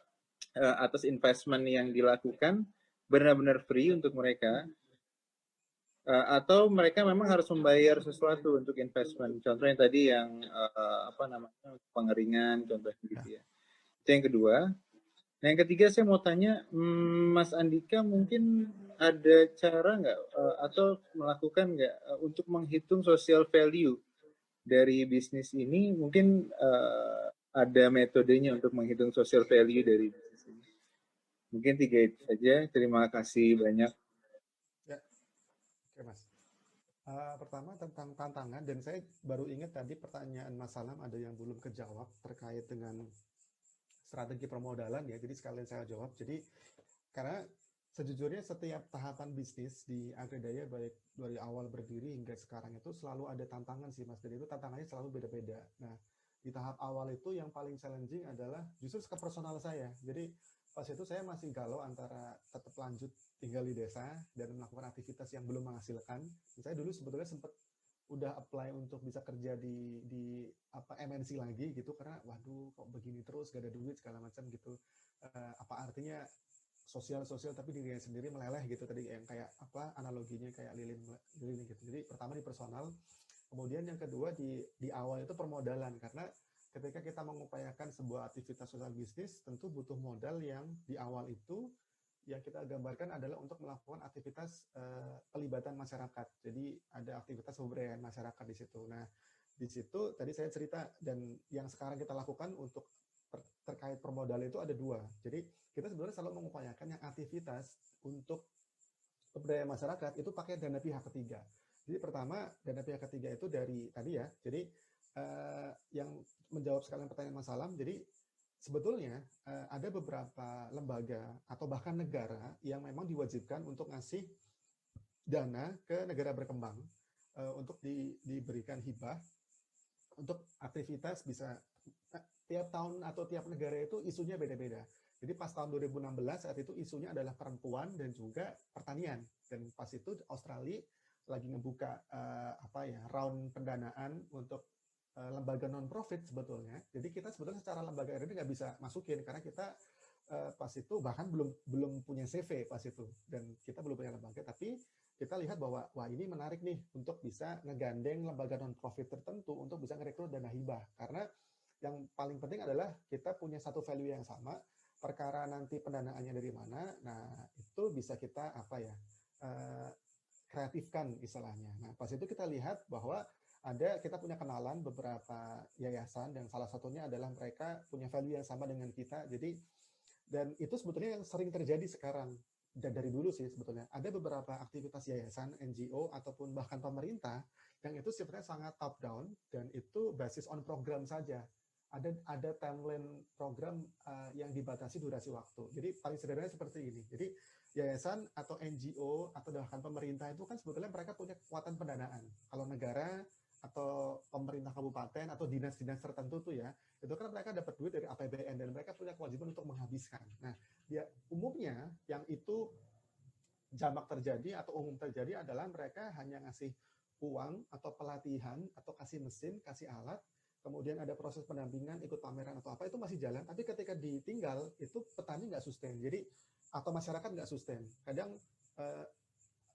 atas investment yang dilakukan benar-benar free untuk mereka? Atau mereka memang harus membayar sesuatu untuk investment. Contohnya tadi yang pengeringan, contohnya gitu ya. Itu yang kedua. Nah, yang ketiga saya mau tanya, Mas Andika mungkin ada cara nggak atau melakukan nggak untuk menghitung social value dari bisnis ini? Mungkin ada metodenya untuk menghitung social value dari bisnis ini. Mungkin 3 itu saja. Terima kasih banyak. Oke Mas. Pertama tentang tantangan, dan saya baru ingat tadi pertanyaan Mas Salam ada yang belum kejawab terkait dengan strategi permodalan ya. Jadi sekalian saya jawab. Jadi karena Sejujurnya setiap tahapan bisnis di Agredaya baik dari awal berdiri hingga sekarang itu selalu ada tantangan sih Mas, dan itu tantangannya selalu beda-beda. Nah, di tahap awal itu yang paling challenging adalah justru ke personal saya. Jadi pas itu saya masih galau antara tetap lanjut tinggal di desa dan melakukan aktivitas yang belum menghasilkan. Saya dulu sebetulnya sempat udah apply untuk bisa kerja di apa MNC lagi gitu, karena waduh kok begini terus gak ada duit segala macam gitu. Apa artinya sosial tapi dirinya sendiri meleleh gitu, tadi yang kayak apa analoginya kayak lilin gitu. Jadi pertama di personal, kemudian yang kedua di awal itu permodalan, karena ketika kita mengupayakan sebuah aktivitas sosial bisnis tentu butuh modal yang di awal itu yang kita gambarkan adalah untuk melakukan aktivitas pelibatan masyarakat. Jadi ada aktivitas pemberdayaan masyarakat di situ. Nah, di situ tadi saya cerita, dan yang sekarang kita lakukan untuk terkait permodalan itu ada dua. Jadi kita sebenarnya selalu mengupayakan yang aktivitas untuk pemberdayaan masyarakat itu pakai dana pihak ketiga. Jadi pertama dana pihak ketiga itu dari tadi ya. Jadi yang menjawab sekalian pertanyaan Mas Salam. Jadi sebetulnya ada beberapa lembaga atau bahkan negara yang memang diwajibkan untuk ngasih dana ke negara berkembang untuk diberikan hibah untuk aktivitas bisa tiap tahun atau tiap negara itu isunya beda-beda. Jadi pas tahun 2016 saat itu isunya adalah perempuan dan juga pertanian. Dan pas itu Australia lagi ngebuka round pendanaan untuk lembaga non-profit sebetulnya. Jadi kita sebetulnya secara lembaga ini nggak bisa masukin karena kita pas itu bahkan belum punya CV pas itu, dan kita belum punya lembaga. Tapi kita lihat bahwa wah ini menarik nih untuk bisa ngegandeng lembaga non-profit tertentu untuk bisa ngerekrut dana hibah, karena yang paling penting adalah kita punya satu value yang sama. Perkara nanti pendanaannya dari mana, nah itu bisa kita kreatifkan istilahnya. Nah pas itu kita lihat bahwa kita punya kenalan beberapa yayasan dan salah satunya adalah mereka punya value yang sama dengan kita. Jadi dan itu sebetulnya yang sering terjadi sekarang dan dari dulu sih sebetulnya. Ada beberapa aktivitas yayasan, NGO ataupun bahkan pemerintah yang itu sifatnya sangat top down dan itu basis on program saja. Ada timeline program yang dibatasi durasi waktu. Jadi paling sederhana seperti ini. Jadi yayasan atau NGO atau bahkan pemerintah itu kan sebetulnya mereka punya kekuatan pendanaan. Kalau negara atau pemerintah kabupaten atau dinas-dinas tertentu tuh ya, itu kan mereka dapat duit dari APBN dan mereka punya kewajiban untuk menghabiskan. Nah, ya umumnya yang itu jamak terjadi atau umum terjadi adalah mereka hanya ngasih uang atau pelatihan atau kasih mesin, kasih alat, kemudian ada proses pendampingan, ikut pameran atau apa, itu masih jalan. Tapi ketika ditinggal, itu petani nggak sustain. Jadi, atau masyarakat nggak sustain. Kadang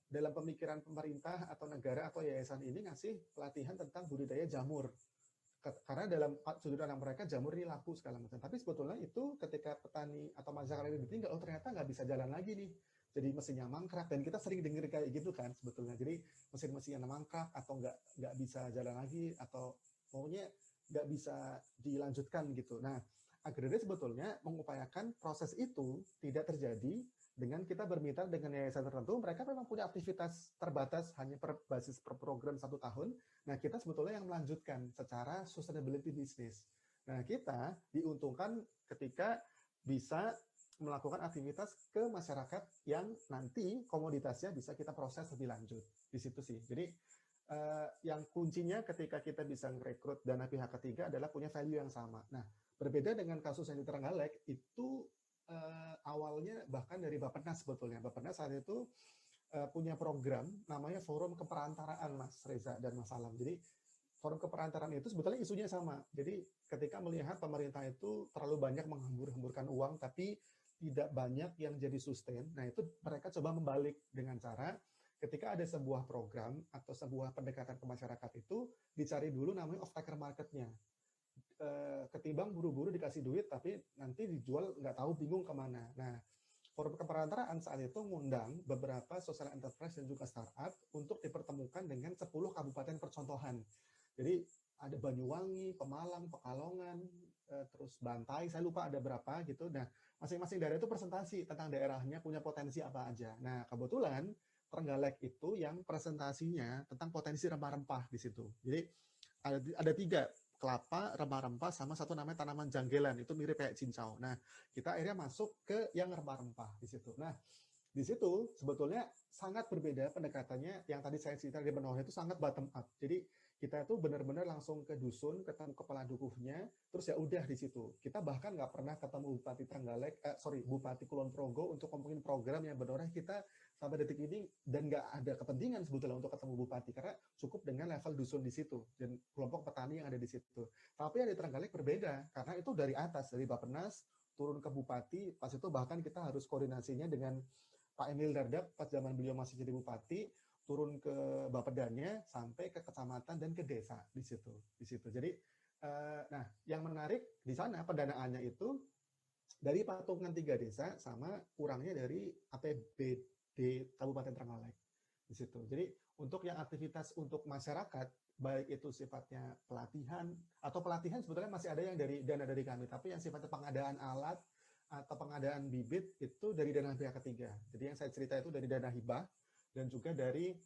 dalam pemikiran pemerintah atau negara atau yayasan ini ngasih pelatihan tentang budidaya jamur. Karena dalam sudut pandang mereka jamur ini laku segala macam. Tapi sebetulnya itu ketika petani atau masyarakat ini ditinggal, oh ternyata nggak bisa jalan lagi nih. Jadi mesinnya mangkrak, dan kita sering dengar kayak gitu kan sebetulnya. Jadi mesin-mesinnya mangkrak atau nggak bisa jalan lagi atau pokoknya nggak bisa dilanjutkan gitu. Nah, Agredaya sebetulnya mengupayakan proses itu tidak terjadi dengan kita bermitra dengan yayasan tertentu. Mereka memang punya aktivitas terbatas hanya berbasis per program 1 tahun. Nah, kita sebetulnya yang melanjutkan secara sustainability business. Nah, kita diuntungkan ketika bisa melakukan aktivitas ke masyarakat yang nanti komoditasnya bisa kita proses lebih lanjut. Di situ sih. Jadi yang kuncinya ketika kita bisa merekrut dana pihak ketiga adalah punya value yang sama. Nah, berbeda dengan kasus yang di Trenggalek, itu awalnya bahkan dari Bappenas sebetulnya. Bappenas saat itu punya program namanya Forum Keperantaraan, Mas Reza dan Mas Salam. Jadi Forum Keperantaraan itu sebetulnya isunya sama. Jadi ketika melihat pemerintah itu terlalu banyak menghambur-hamburkan uang, tapi tidak banyak yang jadi sustain, nah itu mereka coba membalik dengan cara ketika ada sebuah program atau sebuah pendekatan ke masyarakat itu dicari dulu namanya off-taker marketnya. Ketimbang buru-buru dikasih duit tapi nanti dijual nggak tahu bingung kemana. Nah, Forum Keperantaraan saat itu ngundang beberapa social enterprise dan juga startup untuk dipertemukan dengan 10 kabupaten percontohan. Jadi ada Banyuwangi, Pemalang, Pekalongan, terus Bantai, saya lupa ada berapa gitu. Nah, masing-masing daerah itu presentasi tentang daerahnya punya potensi apa aja. Nah, kebetulan Trenggalek itu yang presentasinya tentang potensi rempah-rempah di situ. Jadi ada 3, kelapa, rempah-rempah, sama satu namanya tanaman janggelan, itu mirip kayak cincau. Nah, kita akhirnya masuk ke yang rempah-rempah di situ. Nah, di situ sebetulnya sangat berbeda pendekatannya. Yang tadi saya cerita di Benoa itu sangat bottom up. Jadi kita tuh benar-benar langsung ke dusun, ketemu kepala dukuhnya, terus ya udah di situ. Kita bahkan nggak pernah ketemu Bupati Trenggalek, Bupati Kulon Progo untuk ngomongin program yang benar kita sampai detik ini, dan nggak ada kepentingan sebetulnya untuk ketemu bupati karena cukup dengan level dusun di situ dan kelompok petani yang ada di situ. Tapi yang di Trenggalek berbeda karena itu dari atas, dari Bappenas turun ke bupati. Pas itu bahkan kita harus koordinasinya dengan Pak Emil Dardak pas zaman beliau masih jadi bupati, turun ke Bapedannya sampai ke kecamatan dan ke desa di situ. Jadi nah yang menarik di sana pendanaannya itu dari patungan 3 desa sama kurangnya dari APBD Kabupaten Trenggalek di situ. Jadi untuk yang aktivitas untuk masyarakat, baik itu sifatnya pelatihan atau pelatihan sebetulnya masih ada yang dari dana dari kami, tapi yang sifatnya pengadaan alat atau pengadaan bibit itu dari dana pihak ketiga. Jadi yang saya cerita itu dari dana hibah dan juga dari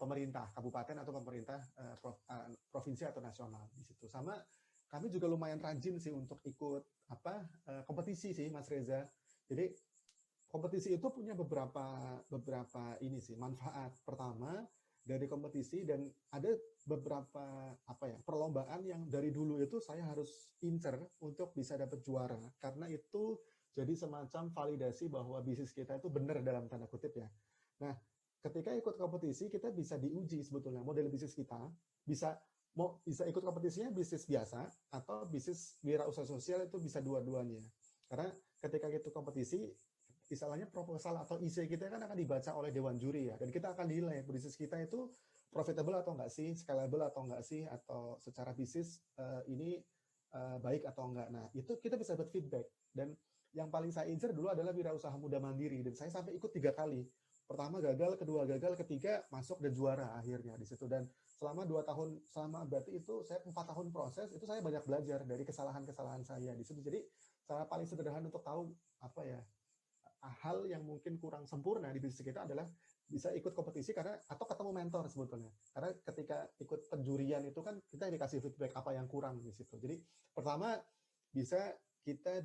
pemerintah kabupaten atau pemerintah provinsi atau nasional di situ. Sama kami juga lumayan rajin sih untuk ikut kompetisi sih Mas Reza. Jadi kompetisi itu punya beberapa ini sih manfaat. Pertama dari kompetisi, dan ada beberapa perlombaan yang dari dulu itu saya harus incer untuk bisa dapat juara, karena itu jadi semacam validasi bahwa bisnis kita itu benar dalam tanda kutip ya. Nah, ketika ikut kompetisi kita bisa diuji sebetulnya model bisnis kita, bisa ikut kompetisinya bisnis biasa atau bisnis wirausaha sosial, itu bisa dua-duanya. Karena ketika itu kompetisi, istilahnya proposal atau IC kita kan akan dibaca oleh dewan juri ya, dan kita akan nilai bisnis kita itu profitable atau enggak sih, scalable atau enggak sih, atau secara bisnis ini baik atau enggak. Nah, itu kita bisa dapat feedback. Dan yang paling saya incer dulu adalah wirausaha muda mandiri, dan saya sampai ikut 3 kali. Pertama gagal, kedua gagal, ketiga masuk dan juara akhirnya di situ. Dan selama 2 tahun, berarti itu saya 4 tahun proses, itu saya banyak belajar dari kesalahan-kesalahan saya di situ. Jadi cara paling sederhana untuk tahu hal yang mungkin kurang sempurna di bisnis kita adalah bisa ikut kompetisi atau ketemu mentor sebetulnya. Karena ketika ikut penjurian itu kan kita dikasih feedback apa yang kurang di situ. Jadi pertama bisa kita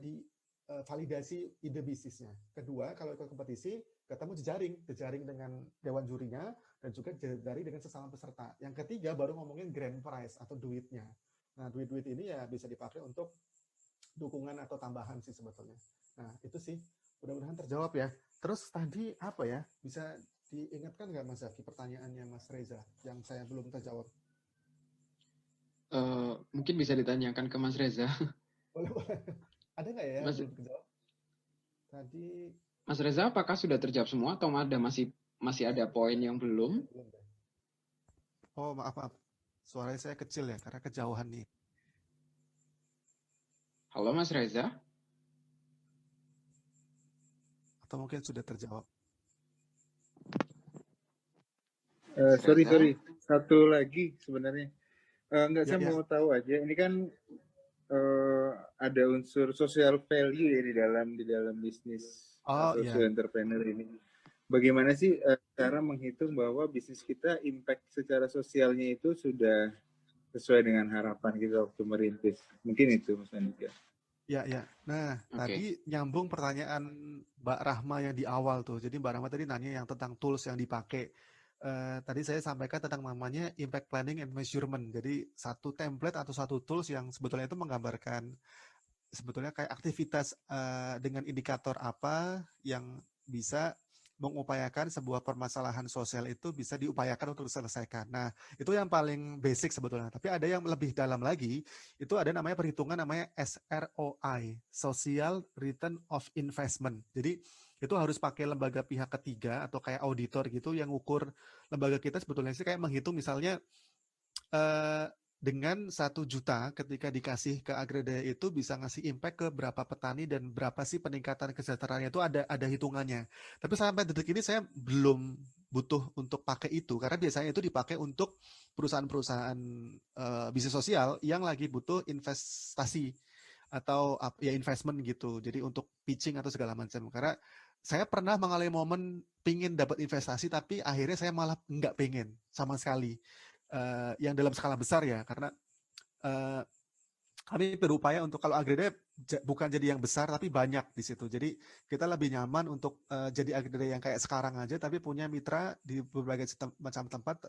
validasi ide bisnisnya. Kedua, kalau ikut kompetisi ketemu jejaring dengan dewan jurinya dan juga jejaring dengan sesama peserta. Yang ketiga baru ngomongin grand prize atau duitnya. Nah, duit ini ya bisa dipakai untuk dukungan atau tambahan sih sebetulnya. Nah, itu sih mudah-mudahan terjawab ya. Terus tadi bisa diingatkan nggak Mas Zaki pertanyaannya Mas Reza yang saya belum terjawab? Mungkin bisa ditanyakan ke Mas Reza. Boleh. Ada nggak ya Mas, belum terjawab? Tadi Mas Reza apakah sudah terjawab semua atau ada masih ada poin yang belum? Oh, maaf. Suaranya saya kecil ya karena kejauhan nih. Halo Mas Reza? Atau mungkin sudah terjawab? Sorry. Satu lagi sebenarnya. Saya mau tahu aja. Ini kan ada unsur social value ya di dalam bisnis social entrepreneur ini. Bagaimana sih cara menghitung bahwa bisnis kita impact secara sosialnya itu sudah sesuai dengan harapan kita waktu merintis? Mungkin itu Mas Andika. Ya. Nah, tadi nyambung pertanyaan Mbak Rahma yang di awal tuh. Jadi Mbak Rahma tadi nanya yang tentang tools yang dipakai. Tadi saya sampaikan tentang namanya impact planning and measurement. Jadi satu template atau satu tools yang sebetulnya itu menggambarkan sebetulnya kayak aktivitas dengan indikator apa yang bisa mengupayakan sebuah permasalahan sosial itu bisa diupayakan untuk diselesaikan. Nah, itu yang paling basic sebetulnya. Tapi ada yang lebih dalam lagi, itu ada namanya perhitungan namanya SROI, Social Return of Investment. Jadi itu harus pakai lembaga pihak ketiga atau kayak auditor gitu yang ukur lembaga kita sebetulnya sih kayak menghitung misalnya dengan 1 juta ketika dikasih ke Agredaya itu bisa ngasih impact ke berapa petani dan berapa sih peningkatan kesejahteraannya, itu ada hitungannya. Tapi sampai detik ini saya belum butuh untuk pakai itu karena biasanya itu dipakai untuk perusahaan-perusahaan bisnis sosial yang lagi butuh investasi atau investment gitu. Jadi untuk pitching atau segala macam. Karena saya pernah mengalami momen pingin dapat investasi tapi akhirnya saya malah nggak pengen sama sekali. Yang dalam skala besar ya, karena kami berupaya untuk kalau Agredaya bukan jadi yang besar tapi banyak di situ. Jadi kita lebih nyaman untuk jadi agraria yang kayak sekarang aja tapi punya mitra di berbagai macam tempat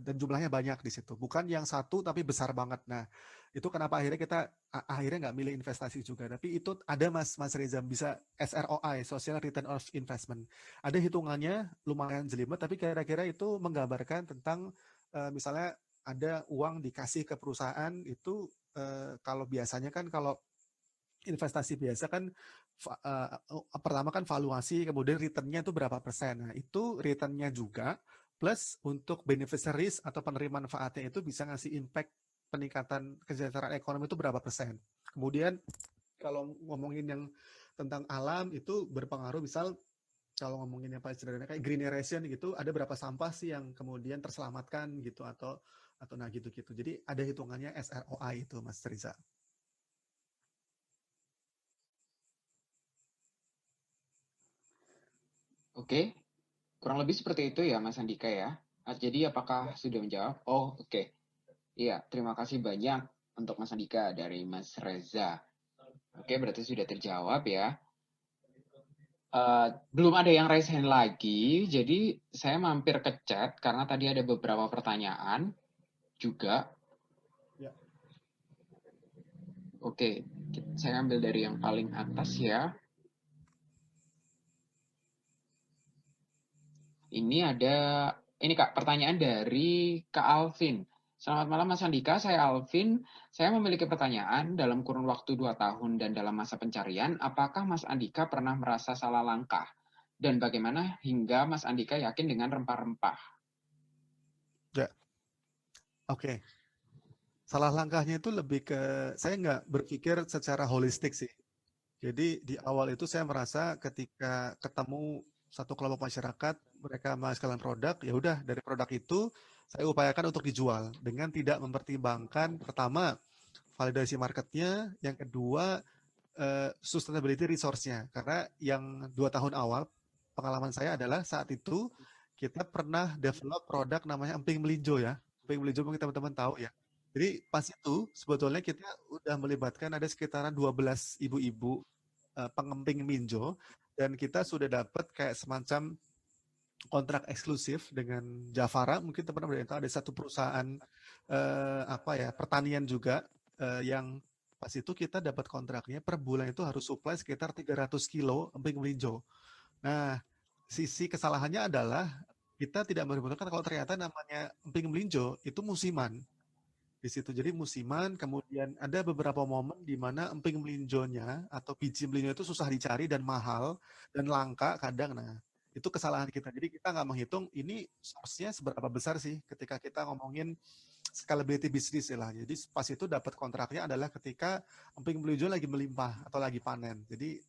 dan jumlahnya banyak di situ. Bukan yang satu tapi besar banget. Nah, itu kenapa akhirnya kita akhirnya nggak milih investasi juga. Tapi itu ada Mas Reza, bisa SROI, Social Return of Investment. Ada hitungannya lumayan jelimet tapi kira-kira itu menggambarkan tentang misalnya ada uang dikasih ke perusahaan itu kalau biasanya kan kalau investasi biasa kan pertama kan valuasi, kemudian returnnya itu berapa persen. Nah, itu returnnya juga plus untuk beneficiaries atau penerima manfaatnya itu bisa ngasih impact peningkatan kesejahteraan ekonomi itu berapa persen. Kemudian kalau ngomongin yang tentang alam itu berpengaruh, misal kalau ngomongin yang paling sederhana kayak green generation gitu, ada berapa sampah sih yang kemudian terselamatkan gitu atau nah gitu-gitu. Jadi ada hitungannya SROI itu Mas Riza. Oke, kurang lebih seperti itu ya Mas Andika ya. Jadi apakah sudah menjawab? Oh, oke. Iya, terima kasih banyak untuk Mas Andika dari Mas Reza. Oke, berarti sudah terjawab ya. Belum ada yang raise hand lagi, jadi saya mampir ke chat karena tadi ada beberapa pertanyaan juga. Ya. Oke, saya ambil dari yang paling atas ya. Ini Kak, pertanyaan dari Kak Alvin. Selamat malam Mas Andika, saya Alvin. Saya memiliki pertanyaan, dalam kurun waktu 2 tahun dan dalam masa pencarian, apakah Mas Andika pernah merasa salah langkah? Dan bagaimana hingga Mas Andika yakin dengan rempah-rempah? Ya, oke. Salah langkahnya itu lebih ke, saya nggak berpikir secara holistik sih. Jadi di awal itu saya merasa ketika ketemu satu kelompok masyarakat, mereka menghasilkan produk, ya udah dari produk itu saya upayakan untuk dijual dengan tidak mempertimbangkan pertama validasi marketnya, yang kedua sustainability resource-nya. Karena yang 2 tahun awal pengalaman saya adalah saat itu kita pernah develop produk namanya emping melinjo ya. Emping melinjo mungkin teman-teman tahu ya. Jadi pas itu sebetulnya kita udah melibatkan ada sekitaran 12 ibu-ibu pengemping minjo dan kita sudah dapat kayak semacam kontrak eksklusif dengan Javara, mungkin teman-teman tahu ada satu perusahaan pertanian juga yang pas itu kita dapat kontraknya per bulan itu harus supply sekitar 300 kilo emping melinjo. Nah, sisi kesalahannya adalah kita tidak memperhitungkan kalau ternyata namanya emping melinjo itu musiman di situ. Jadi musiman, kemudian ada beberapa momen di mana emping melinjonya atau biji melinjo itu susah dicari dan mahal dan langka kadang. Nah, itu kesalahan kita. Jadi kita nggak menghitung ini source-nya seberapa besar sih ketika kita ngomongin scalability bisnis lah. Jadi pas itu dapat kontraknya adalah ketika emping melinjo lagi melimpah atau lagi panen. Jadi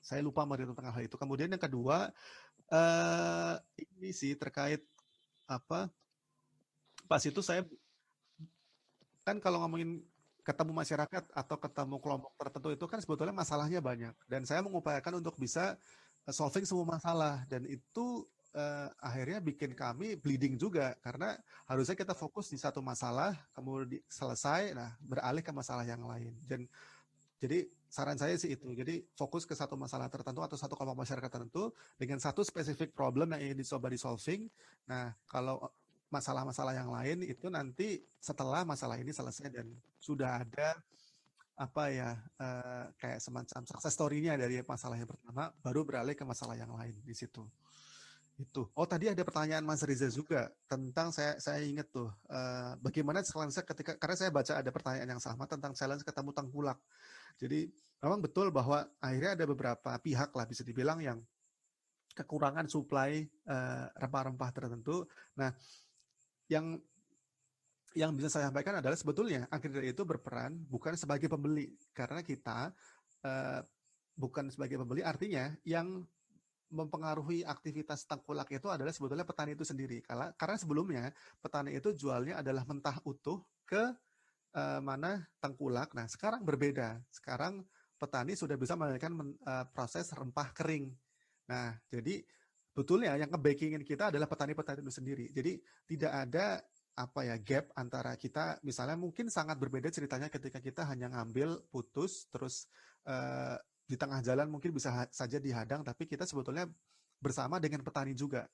saya lupa memperhitungkan hal itu. Kemudian yang kedua ini sih terkait pas itu saya kan kalau ngomongin ketemu masyarakat atau ketemu kelompok tertentu itu kan sebetulnya masalahnya banyak dan saya mengupayakan untuk bisa solving semua masalah dan itu akhirnya bikin kami bleeding juga karena harusnya kita fokus di satu masalah kemudian selesai, nah beralih ke masalah yang lain. Dan jadi saran saya sih itu, jadi fokus ke satu masalah tertentu atau satu kelompok masyarakat tertentu dengan satu spesifik problem yang ingin dicoba di solving. Nah kalau masalah-masalah yang lain itu nanti setelah masalah ini selesai dan sudah ada kayak semacam success story-nya dari masalah yang pertama, baru beralih ke masalah yang lain di situ. Itu. Oh tadi ada pertanyaan Mas Riza juga tentang saya ingat tuh bagaimana challenge ketika, karena saya baca ada pertanyaan yang sama tentang challenge ketemu tengkulak. Jadi memang betul bahwa akhirnya ada beberapa pihak lah bisa dibilang yang kekurangan supply rempah-rempah tertentu. Nah, yang bisa saya sampaikan adalah sebetulnya agraria itu berperan bukan sebagai pembeli, karena kita bukan sebagai pembeli, artinya yang mempengaruhi aktivitas tengkulak itu adalah sebetulnya petani itu sendiri. Karena sebelumnya petani itu jualnya adalah mentah utuh ke mana tengkulak. Nah sekarang berbeda. Sekarang petani sudah bisa melakukan proses rempah kering. Nah jadi betulnya yang nge-backingin kita adalah petani-petani itu sendiri. Jadi tidak ada gap antara kita, misalnya mungkin sangat berbeda ceritanya ketika kita hanya ngambil putus terus di tengah jalan mungkin bisa saja dihadang, tapi kita sebetulnya bersama dengan petani juga.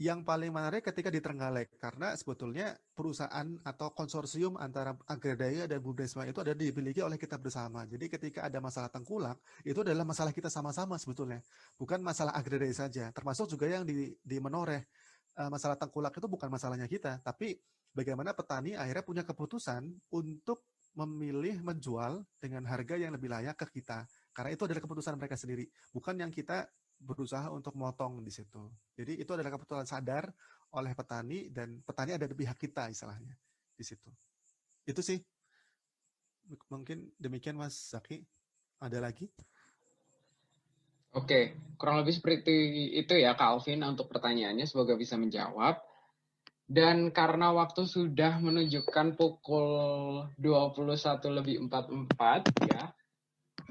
Yang paling menarik ketika di Trenggalek, karena sebetulnya perusahaan atau konsorsium antara Agradaya dan Bumdesma itu ada dimiliki oleh kita bersama. Jadi ketika ada masalah tengkulak, itu adalah masalah kita sama-sama sebetulnya. Bukan masalah Agradaya saja, termasuk juga yang di Menoreh. Masalah tengkulak itu bukan masalahnya kita, tapi bagaimana petani akhirnya punya keputusan untuk memilih menjual dengan harga yang lebih layak ke kita. Karena itu adalah keputusan mereka sendiri, bukan yang kita berusaha untuk motong di situ. Jadi itu adalah keputusan sadar oleh petani dan petani ada di pihak kita istilahnya di situ. Itu sih mungkin demikian Mas Zaki. Ada lagi? Oke, kurang lebih seperti itu ya Kak Alvin untuk pertanyaannya, semoga bisa menjawab. Dan karena waktu sudah menunjukkan pukul 21:44 ya,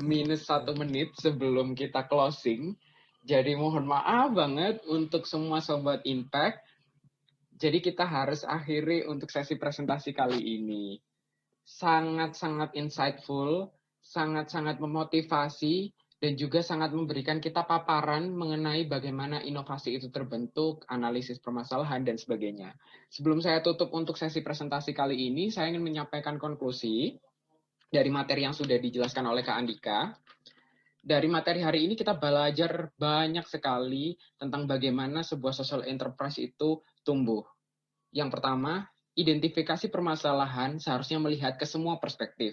minus 1 menit sebelum kita closing. Jadi mohon maaf banget untuk semua Sobat Impact. Jadi kita harus akhiri untuk sesi presentasi kali ini. Sangat-sangat insightful, sangat-sangat memotivasi, dan juga sangat memberikan kita paparan mengenai bagaimana inovasi itu terbentuk, analisis permasalahan, dan sebagainya. Sebelum saya tutup untuk sesi presentasi kali ini, saya ingin menyampaikan konklusi dari materi yang sudah dijelaskan oleh Kak Andika. Dari materi hari ini kita belajar banyak sekali tentang bagaimana sebuah social enterprise itu tumbuh. Yang pertama, identifikasi permasalahan seharusnya melihat ke semua perspektif.